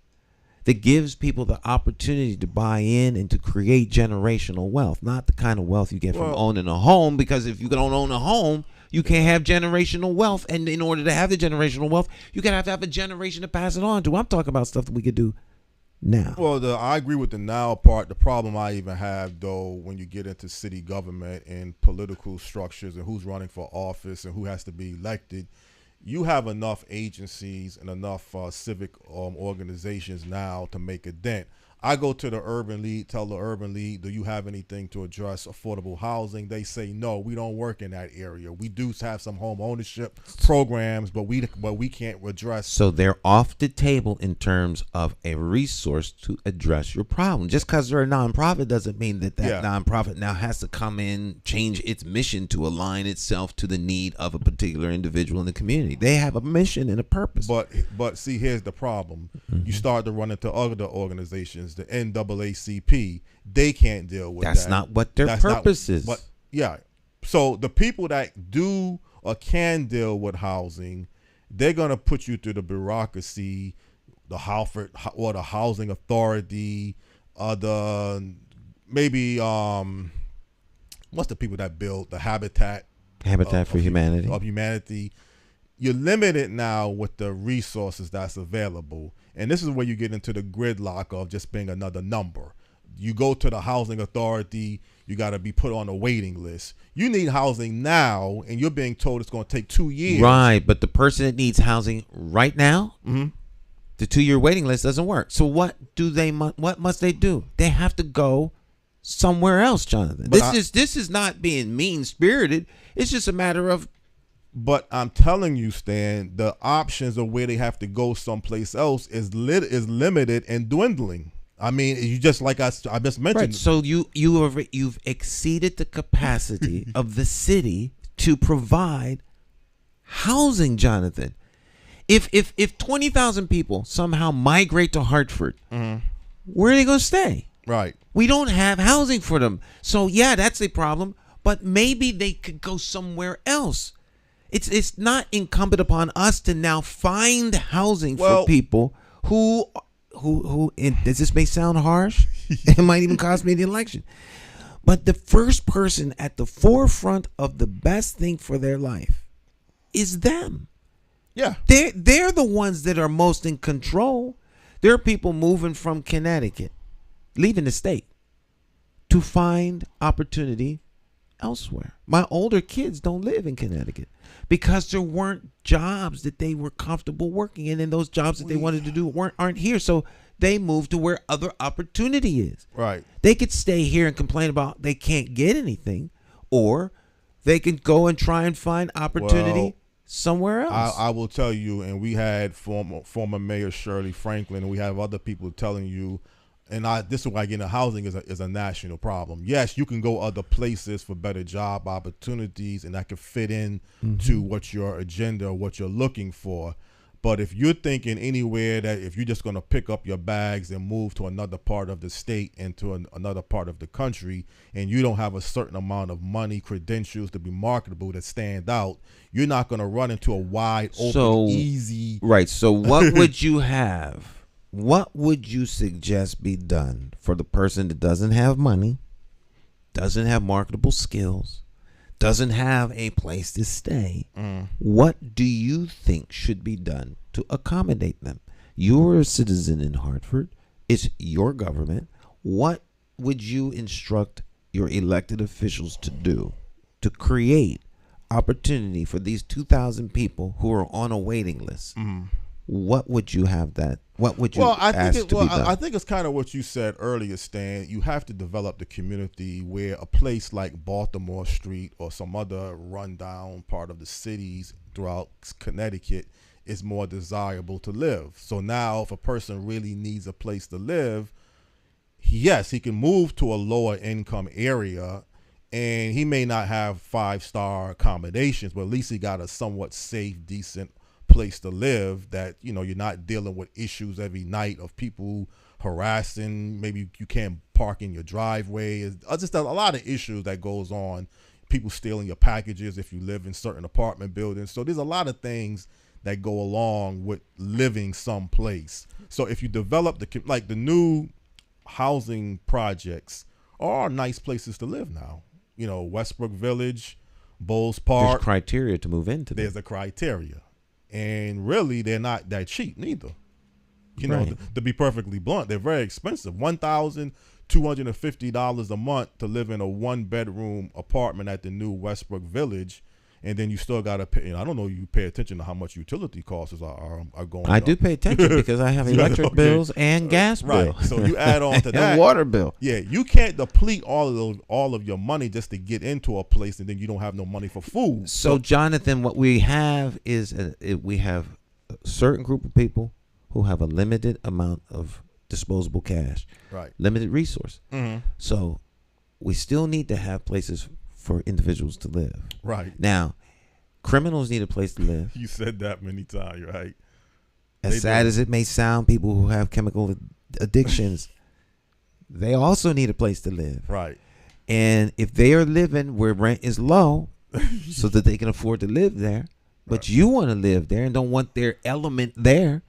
that gives people the opportunity to buy in and to create generational wealth, not the kind of wealth you get from owning a home, because if you don't own a home, you can't have generational wealth. And in order to have the generational wealth, you gotta have to have a generation to pass it on to. I'm talking about stuff that we could do now. Well, I agree with the now part. The problem I even have, though, when you get into city government and political structures and who's running for office and who has to be elected, you have enough agencies and enough civic organizations now to make a dent. I go to the Urban League, tell the Urban League, do you have anything to address affordable housing? They say, no, we don't work in that area. We do have some home ownership programs, but we can't address. So they're off the table in terms of a resource to address your problem. Just because they're a nonprofit doesn't mean that nonprofit now has to come in, change its mission to align itself to the need of a particular individual in the community. They have a mission and a purpose. But see, here's the problem. You start to run into other organizations, the NAACP, they can't deal with that. That's not what their purpose is. But yeah, so the people that do or can deal with housing, they're gonna put you through the bureaucracy, the Halford or the Housing Authority, what's the people that build the Habitat for Humanity. Of humanity. You're limited now with the resources that's available. And this is where you get into the gridlock of just being another number. You go to the Housing Authority, you got to be put on a waiting list. You need housing now, and you're being told it's going to take 2 years. Right, but the person that needs housing right now, the 2-year waiting list doesn't work. So what must they do? They have to go somewhere else, Jonathan. This is not being mean-spirited. It's just a matter of. But I'm telling you, Stan, the options of where they have to go someplace else is limited and dwindling. I mean, you just like I just mentioned. Right. So you've exceeded the capacity of the city to provide housing, Jonathan. If 20,000 people somehow migrate to Hartford, where are they going to stay? Right. We don't have housing for them. So yeah, that's a problem. But maybe they could go somewhere else. It's not incumbent upon us to now find housing for people who does this may sound harsh? It might even cost me the election. But the first person at the forefront of the best thing for their life is them. Yeah. They're the ones that are most in control. There are people moving from Connecticut, leaving the state to find opportunity elsewhere. My older kids don't live in Connecticut because there weren't jobs that they were comfortable working in, and those jobs that they wanted to do aren't here. So they moved to where other opportunity is. Right. They could stay here and complain about they can't get anything, or they could go and try and find opportunity somewhere else. I will tell you, and we had former Mayor Shirley Franklin, and we have other people telling you, and this is why I get into housing is a national problem. Yes, you can go other places for better job opportunities, and that can fit in to what your agenda, what you're looking for. But if you're thinking anywhere that if you're just going to pick up your bags and move to another part of the state and to another part of the country, and you don't have a certain amount of money, credentials to be marketable that stand out, you're not going to run into a wide open, easy. Right. So what would you have? What would you suggest be done for the person that doesn't have money, doesn't have marketable skills, doesn't have a place to stay? What do you think should be done to accommodate them? You're a citizen in Hartford. It's your government. What would you instruct your elected officials to do to create opportunity for these 2,000 people who are on a waiting list? What would you have that? What would you ask to be done? I think it's kind of what you said earlier, Stan. You have to develop the community where a place like Baltimore Street or some other rundown part of the cities throughout Connecticut is more desirable to live. So now if a person really needs a place to live, yes, he can move to a lower income area, and he may not have 5-star accommodations, but at least he got a somewhat safe, decent place to live that, you're not dealing with issues every night of people harassing. Maybe you can't park in your driveway. It's just a lot of issues that goes on. People stealing your packages if you live in certain apartment buildings. So there's a lot of things that go along with living someplace. So if you develop the new housing projects are nice places to live now. You know, Westbrook Village, Bowles Park. There's criteria to move into. There's a criteria. And really, they're not that cheap neither. You know, to be perfectly blunt, they're very expensive. $1,250 a month to live in a 1-bedroom apartment at the new Westbrook Village. And then you still got to pay. I don't know. You pay attention to how much utility costs are going. I do pay attention because I have electric bills and gas bill. Right. So you add on to that and water bill. Yeah, you can't deplete all of your money just to get into a place, and then you don't have no money for food. So Jonathan, what we have is we have a certain group of people who have a limited amount of disposable cash, right? Limited resource. Mm-hmm. So we still need to have places for individuals to live. Right. Now, criminals need a place to live. You said that many times, right? As sad as it may sound, people who have chemical addictions, they also need a place to live. Right. And if they are living where rent is low so that they can afford to live there, but you want to live there and don't want their element there,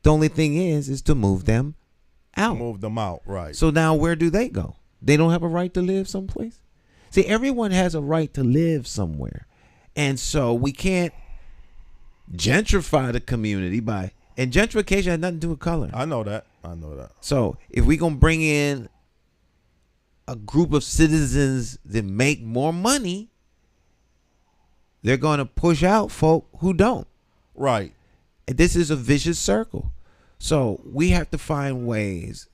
the only thing is to move them out. Move them out, right. So now where do they go? They don't have a right to live someplace? See, everyone has a right to live somewhere. And so we can't gentrify the community and gentrification has nothing to do with color. I know that. So if we're going to bring in a group of citizens that make more money, they're going to push out folk who don't. Right. And this is a vicious circle. So we have to find ways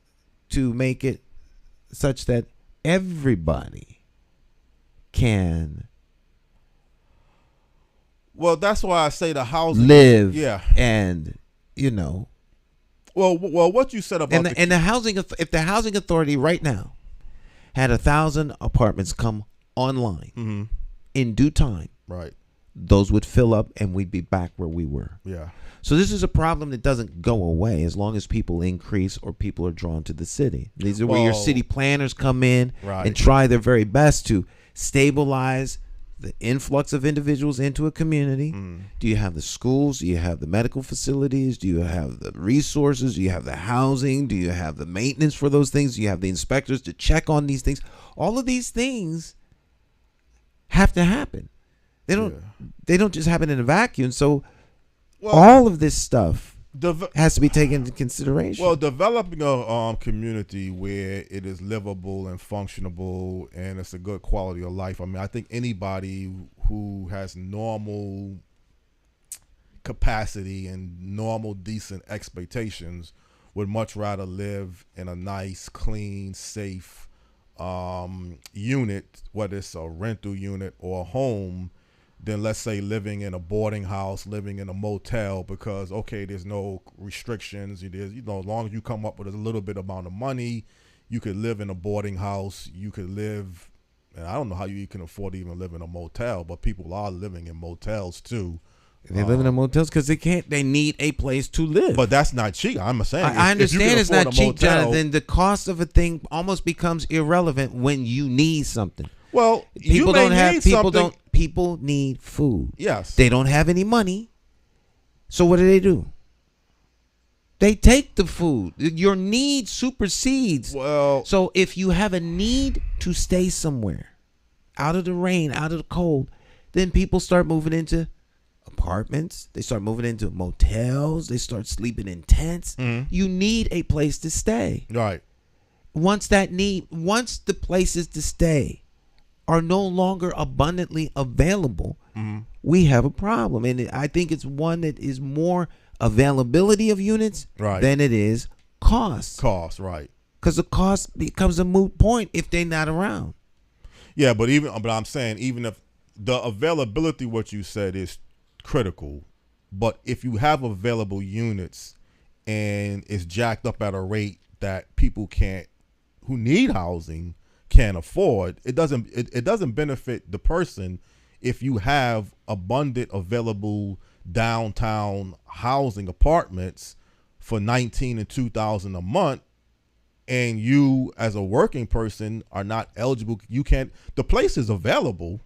to make it such that everybody can that's why I say the housing live, and what you said about the housing. If the housing authority right now had 1,000 apartments come online in due time, right, those would fill up and we'd be back where we were. Yeah. So this is a problem that doesn't go away as long as people increase or people are drawn to the city. These are where your city planners come in and try their very best to stabilize the influx of individuals into a community. Do you have the schools? Do you have the medical facilities? Do you have the resources? Do you have the housing? Do you have the maintenance for those things? Do you have the inspectors to check on these things? All of these things have to happen. They don't just happen in a vacuum. So all of this stuff has to be taken into consideration. Well, developing a community where it is livable and functionable and it's a good quality of life. I mean, I think anybody who has normal capacity and normal decent expectations would much rather live in a nice, clean, safe unit, whether it's a rental unit or a home, than let's say living in a boarding house, living in a motel, because there's no restrictions. There's, as long as you come up with a little bit amount of money, you could live in a boarding house. You could live, and I don't know how you can afford to even live in a motel, but people are living in motels too. They live in motels because they need a place to live. But that's not cheap. I'm saying. I understand it's not cheap, Jonathan. The cost of a thing almost becomes irrelevant when you need something. Well, people need food. Yes. They don't have any money. So what do? They take the food. Your need supersedes. Well, so if you have a need to stay somewhere, out of the rain, out of the cold, then people start moving into apartments. They start moving into motels. They start sleeping in tents. You need a place to stay. Right. Once the places to stay are no longer abundantly available, we have a problem. And I think it's one that is more availability of units than it is cost. Cost, right. Because the cost becomes a moot point if they're not around. Yeah, but I'm saying, even if the availability, what you said, is critical, but if you have available units and it's jacked up at a rate that people who need housing can't afford, it doesn't benefit the person if you have abundant available downtown housing apartments for $19,000 and $2,000 a month, and you as a working person are not eligible. The place is available.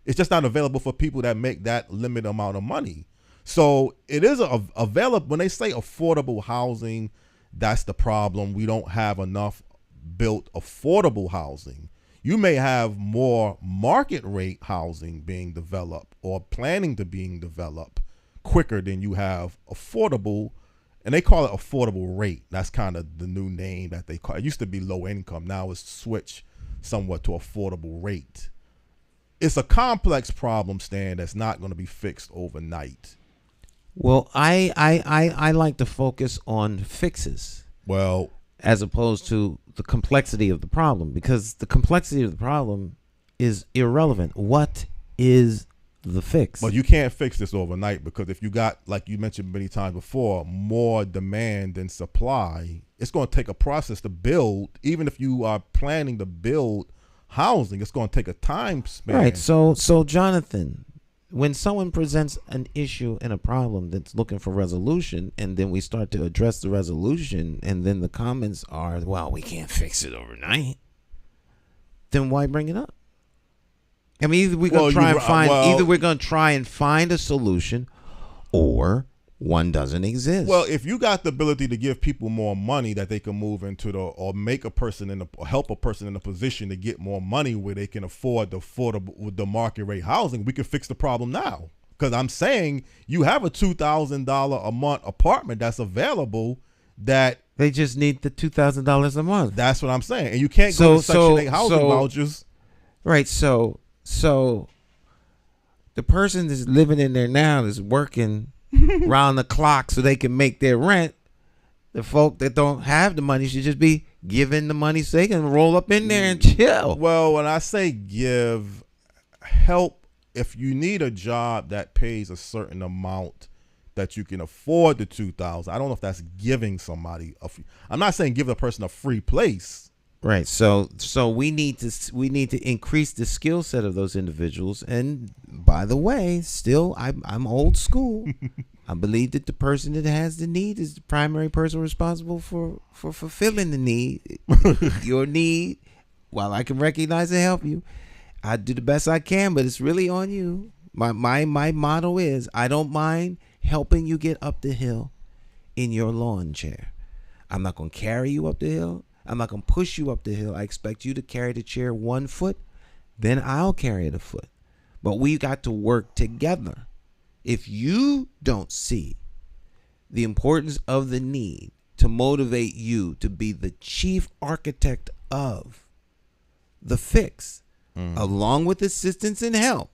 It's just not available for people that make that limited amount of money. So it is available. When they say affordable housing, that's the problem. We don't have enough built affordable housing. You may have more market rate housing being developed or planning to being developed quicker than you have affordable, and they call it affordable rate. That's kind of the new name that they call it. It used to be low income. Now it's switched somewhat to affordable rate. It's a complex problem, Stan, that's not going to be fixed overnight. Well, I like to focus on fixes. Well, as opposed to the complexity of the problem, because the complexity of the problem is irrelevant. What is the fix? But you can't fix this overnight, because if you got, like you mentioned many times before, more demand than supply, it's going to take a process to build. Even if you are planning to build housing, it's going to take a time span. Right. So Jonathan, when someone presents an issue and a problem that's looking for resolution, and then we start to address the resolution, and then the comments are, well, we can't fix it overnight, then why bring it up? I mean, either we're going to try and find a solution, or one doesn't exist. Well, if you got the ability to give people more money that they can move into or make a person or help a person in a position to get more money where they can afford the market rate housing, we can fix the problem now. Because I'm saying you have a $2,000 a month apartment that's available that they just need the $2,000 a month. That's what I'm saying. And you can't go to Section 8 housing vouchers. Right. So the person that's living in there now is working round the clock so they can make their rent. The folk that don't have the money should just be given the money so they can roll up in there and chill. Well, when I say give, help, if you need a job that pays a certain amount that you can afford the $2,000, I don't know if that's giving somebody I'm not saying give a person a free place. Right. So we need to increase the skill set of those individuals. And by the way, still I'm old school. I believe that the person that has the need is the primary person responsible for fulfilling the need. Your need, while I can recognize and help you, I do the best I can, but it's really on you. My motto is, I don't mind helping you get up the hill in your lawn chair. I'm not going to carry you up the hill. I'm not going to push you up the hill. I expect you to carry the chair 1 foot, then I'll carry it a foot. But we got to work together. If you don't see the importance of the need to motivate you to be the chief architect of the fix, along with assistance and help,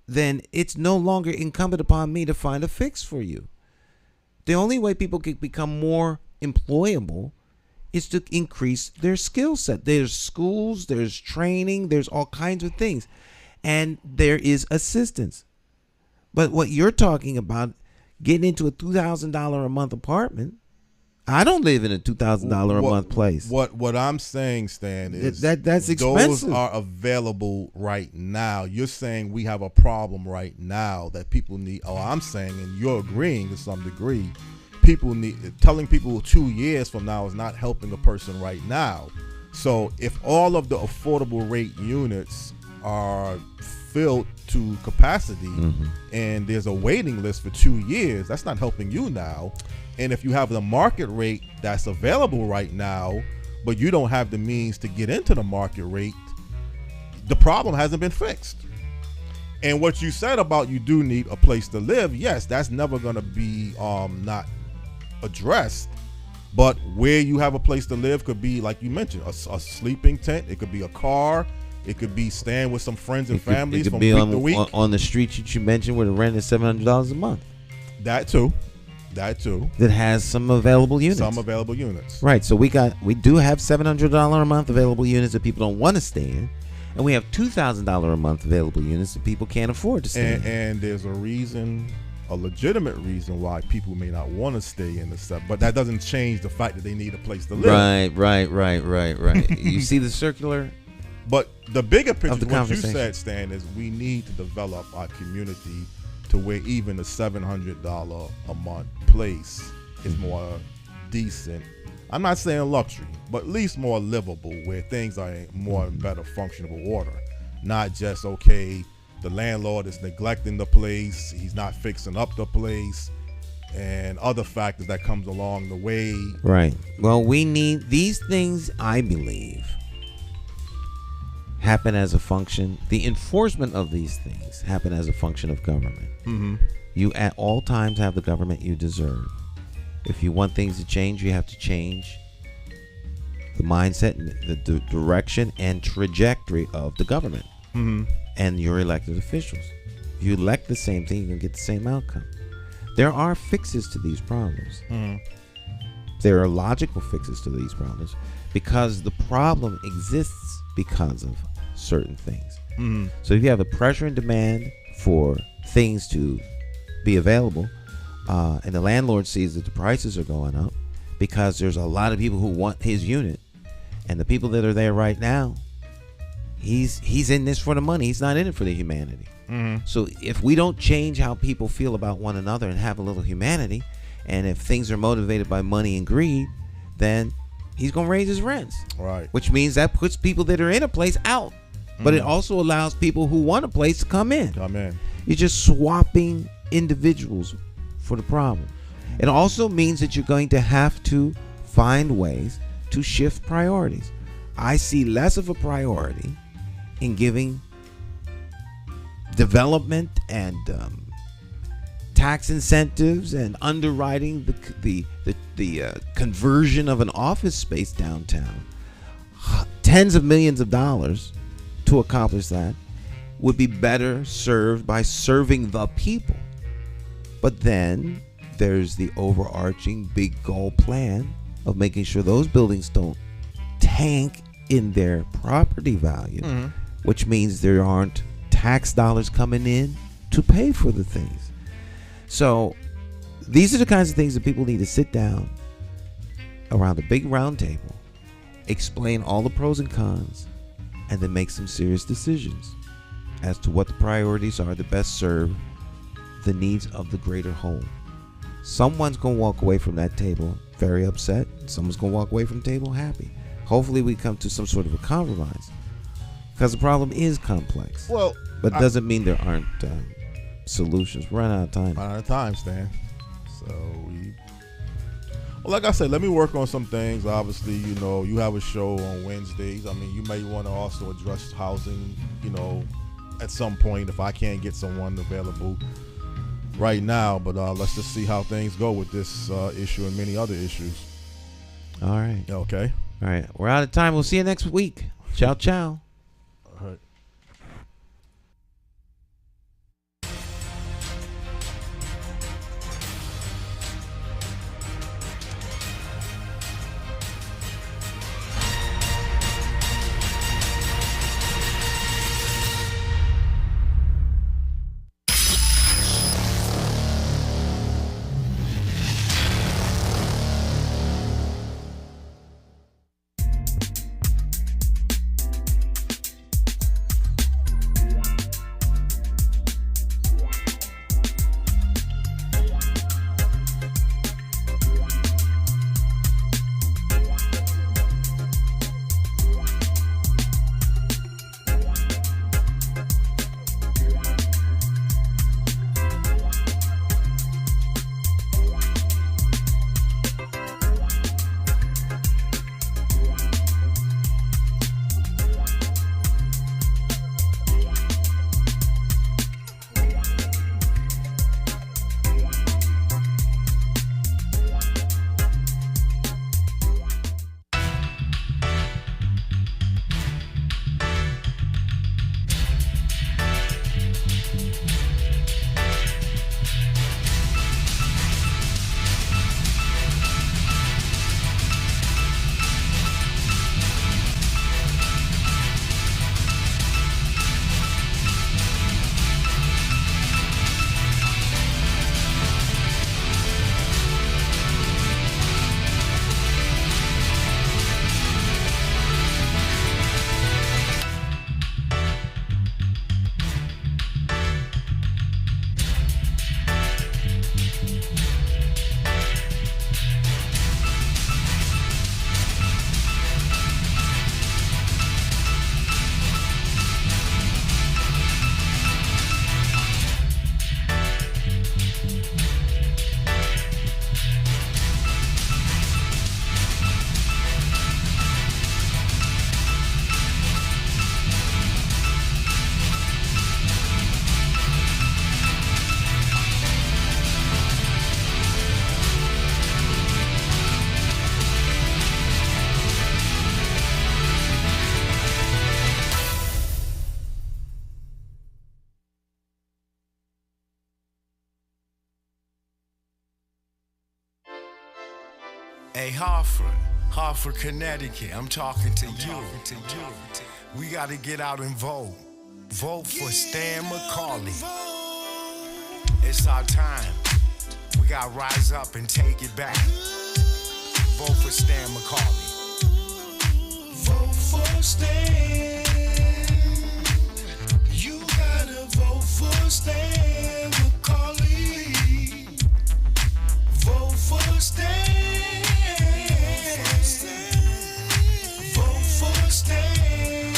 then it's no longer incumbent upon me to find a fix for you. The only way people can become more employable is to increase their skill set. There's schools, there's training, there's all kinds of things. And there is assistance. But what you're talking about, getting into a $2,000 a month apartment, I don't live in a $2,000 a month place. What I'm saying, Stan, is that's expensive. Those are available right now. You're saying we have a problem right now that people need. Oh, I'm saying, and you're agreeing to some degree, telling people 2 years from now is not helping a person right now. So if all of the affordable rate units are filled to capacity and there's a waiting list for 2 years, that's not helping you now. And if you have the market rate that's available right now, but you don't have the means to get into the market rate, the problem hasn't been fixed. And what you said about you do need a place to live, yes, that's never going to be not addressed. But where you have a place to live could be, like you mentioned, a sleeping tent. It could be a car. It could be staying with some friends and families from week to week. On the streets that you mentioned where the rent is $700 a month. That too. That has some available units. Right. So we do have $700 a month available units that people don't want to stay in. And we have $2,000 a month available units that people can't afford to stay in. And there's a legitimate reason why people may not want to stay in the stuff, but that doesn't change the fact that they need a place to live. Right. You see the circular. But the bigger picture, what you said, Stan, is we need to develop our community to where even a $700 a month place is more decent. I'm not saying luxury, but at least more livable, where things are more in better functionable order. Not just, okay, the landlord is neglecting the place, he's not fixing up the place, and other factors that comes along the way. Right. Well, we need these things, I believe, happen as a function. The enforcement of these things happen as a function of government. Mm-hmm. You at all times have the government you deserve. If you want things to change, you have to change the mindset, and the direction and trajectory of the government and your elected officials. If you elect the same thing, you can get the same outcome. There are fixes to these problems. There are logical fixes to these problems because the problem exists because of certain things. So if you have a pressure and demand for things to be available, and the landlord sees that the prices are going up because there's a lot of people who want his unit, and the people that are there right now, he's in this for the money. He's not in it for the humanity. So if we don't change how people feel about one another and have a little humanity, and if things are motivated by money and greed, then he's going to raise his rents. Right. Which means that puts people that are in a place out. But it also allows people who want a place to come in. You're just swapping individuals for the problem. It also means that you're going to have to find ways to shift priorities. I see less of a priority in giving development and tax incentives and underwriting the conversion of an office space downtown. Tens of millions of dollars to accomplish that would be better served by serving the people. But then there's the overarching big goal plan of making sure those buildings don't tank in their property value, which means there aren't tax dollars coming in to pay for the things. So these are the kinds of things that people need to sit down around a big round table, explain all the pros and cons, and then make some serious decisions as to what the priorities are that best serve the needs of the greater whole. Someone's going to walk away from that table very upset. Someone's going to walk away from the table happy. Hopefully we come to some sort of a compromise, because the problem is complex. Well, but it doesn't mean there aren't solutions. We're running out of time. Out of time, Stan. Well, like I said, let me work on some things. Obviously, you have a show on Wednesdays. I mean, you may want to also address housing, at some point if I can't get someone available right now. But let's just see how things go with this issue and many other issues. All right. Okay. All right. We're out of time. We'll see you next week. Ciao, ciao. All right. Hey, Hartford, Connecticut, I'm talking to you. We gotta get out and vote. Vote for Stan McCauley. It's our time. We gotta rise up and take it back. Vote for Stan McCauley. Vote for Stan. You gotta vote for Stan McCauley. Vote for Stan. Vote for Stan.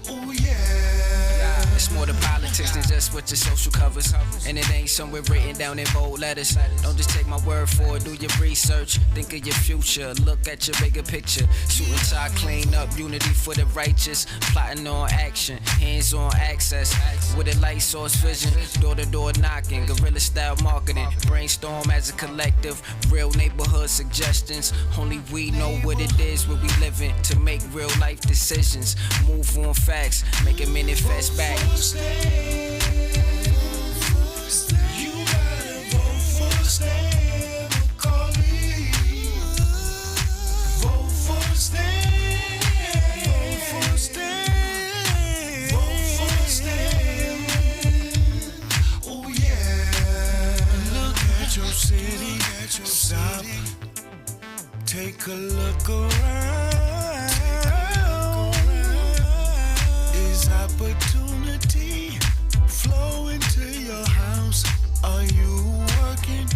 Oh yeah. It's more than politics than just what your social covers. And it ain't somewhere written down in bold letters. Don't just take my word for it, do your research. Think of your future, look at your bigger picture. Suit and tie, clean up, unity for the righteous. Plotting on action, hands-on access. With a light source vision, door-to-door knocking. Guerrilla style marketing, brainstorm as a collective. Real neighborhood suggestions. Only we know what it is where we living. To make real life decisions. Move on facts, make it manifest back. You gotta vote for Stan McCauley. Vote for Stan. Vote for Stan. Vote for Stan. Oh yeah. Look at your city. Stop. Take a look around. Is opportunity flow into your house? Are you working?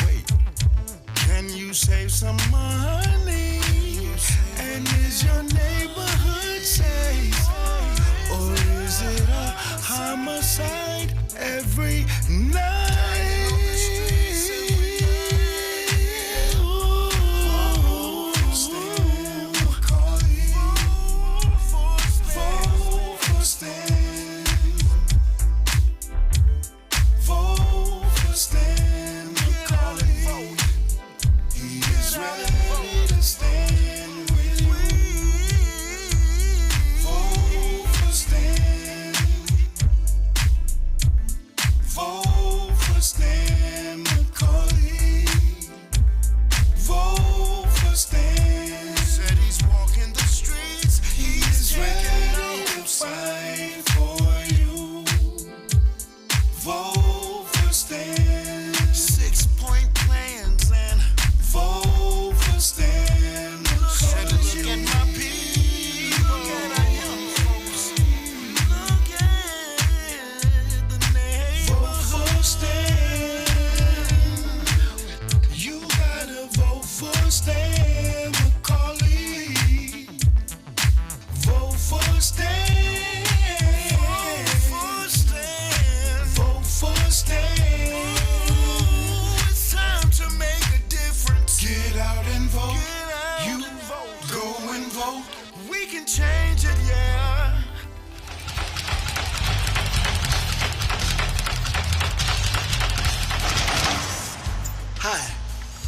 Wait, can you save some money? And is your neighborhood safe? Or is it a homicide every night?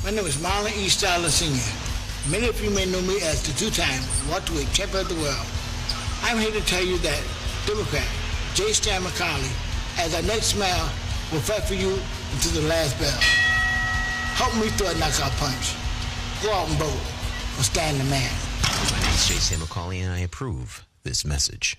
My name is Marlon E. Starler Sr. Many of you may know me as the two-time welterweight champion of the world. I'm here to tell you that Democrat J. Stan McCauley, as our next mayor, will fight for you until the last bell. Help me throw a knockout punch. Go out and vote for Stan the Man. My name is J. Stan McCauley, and I approve this message.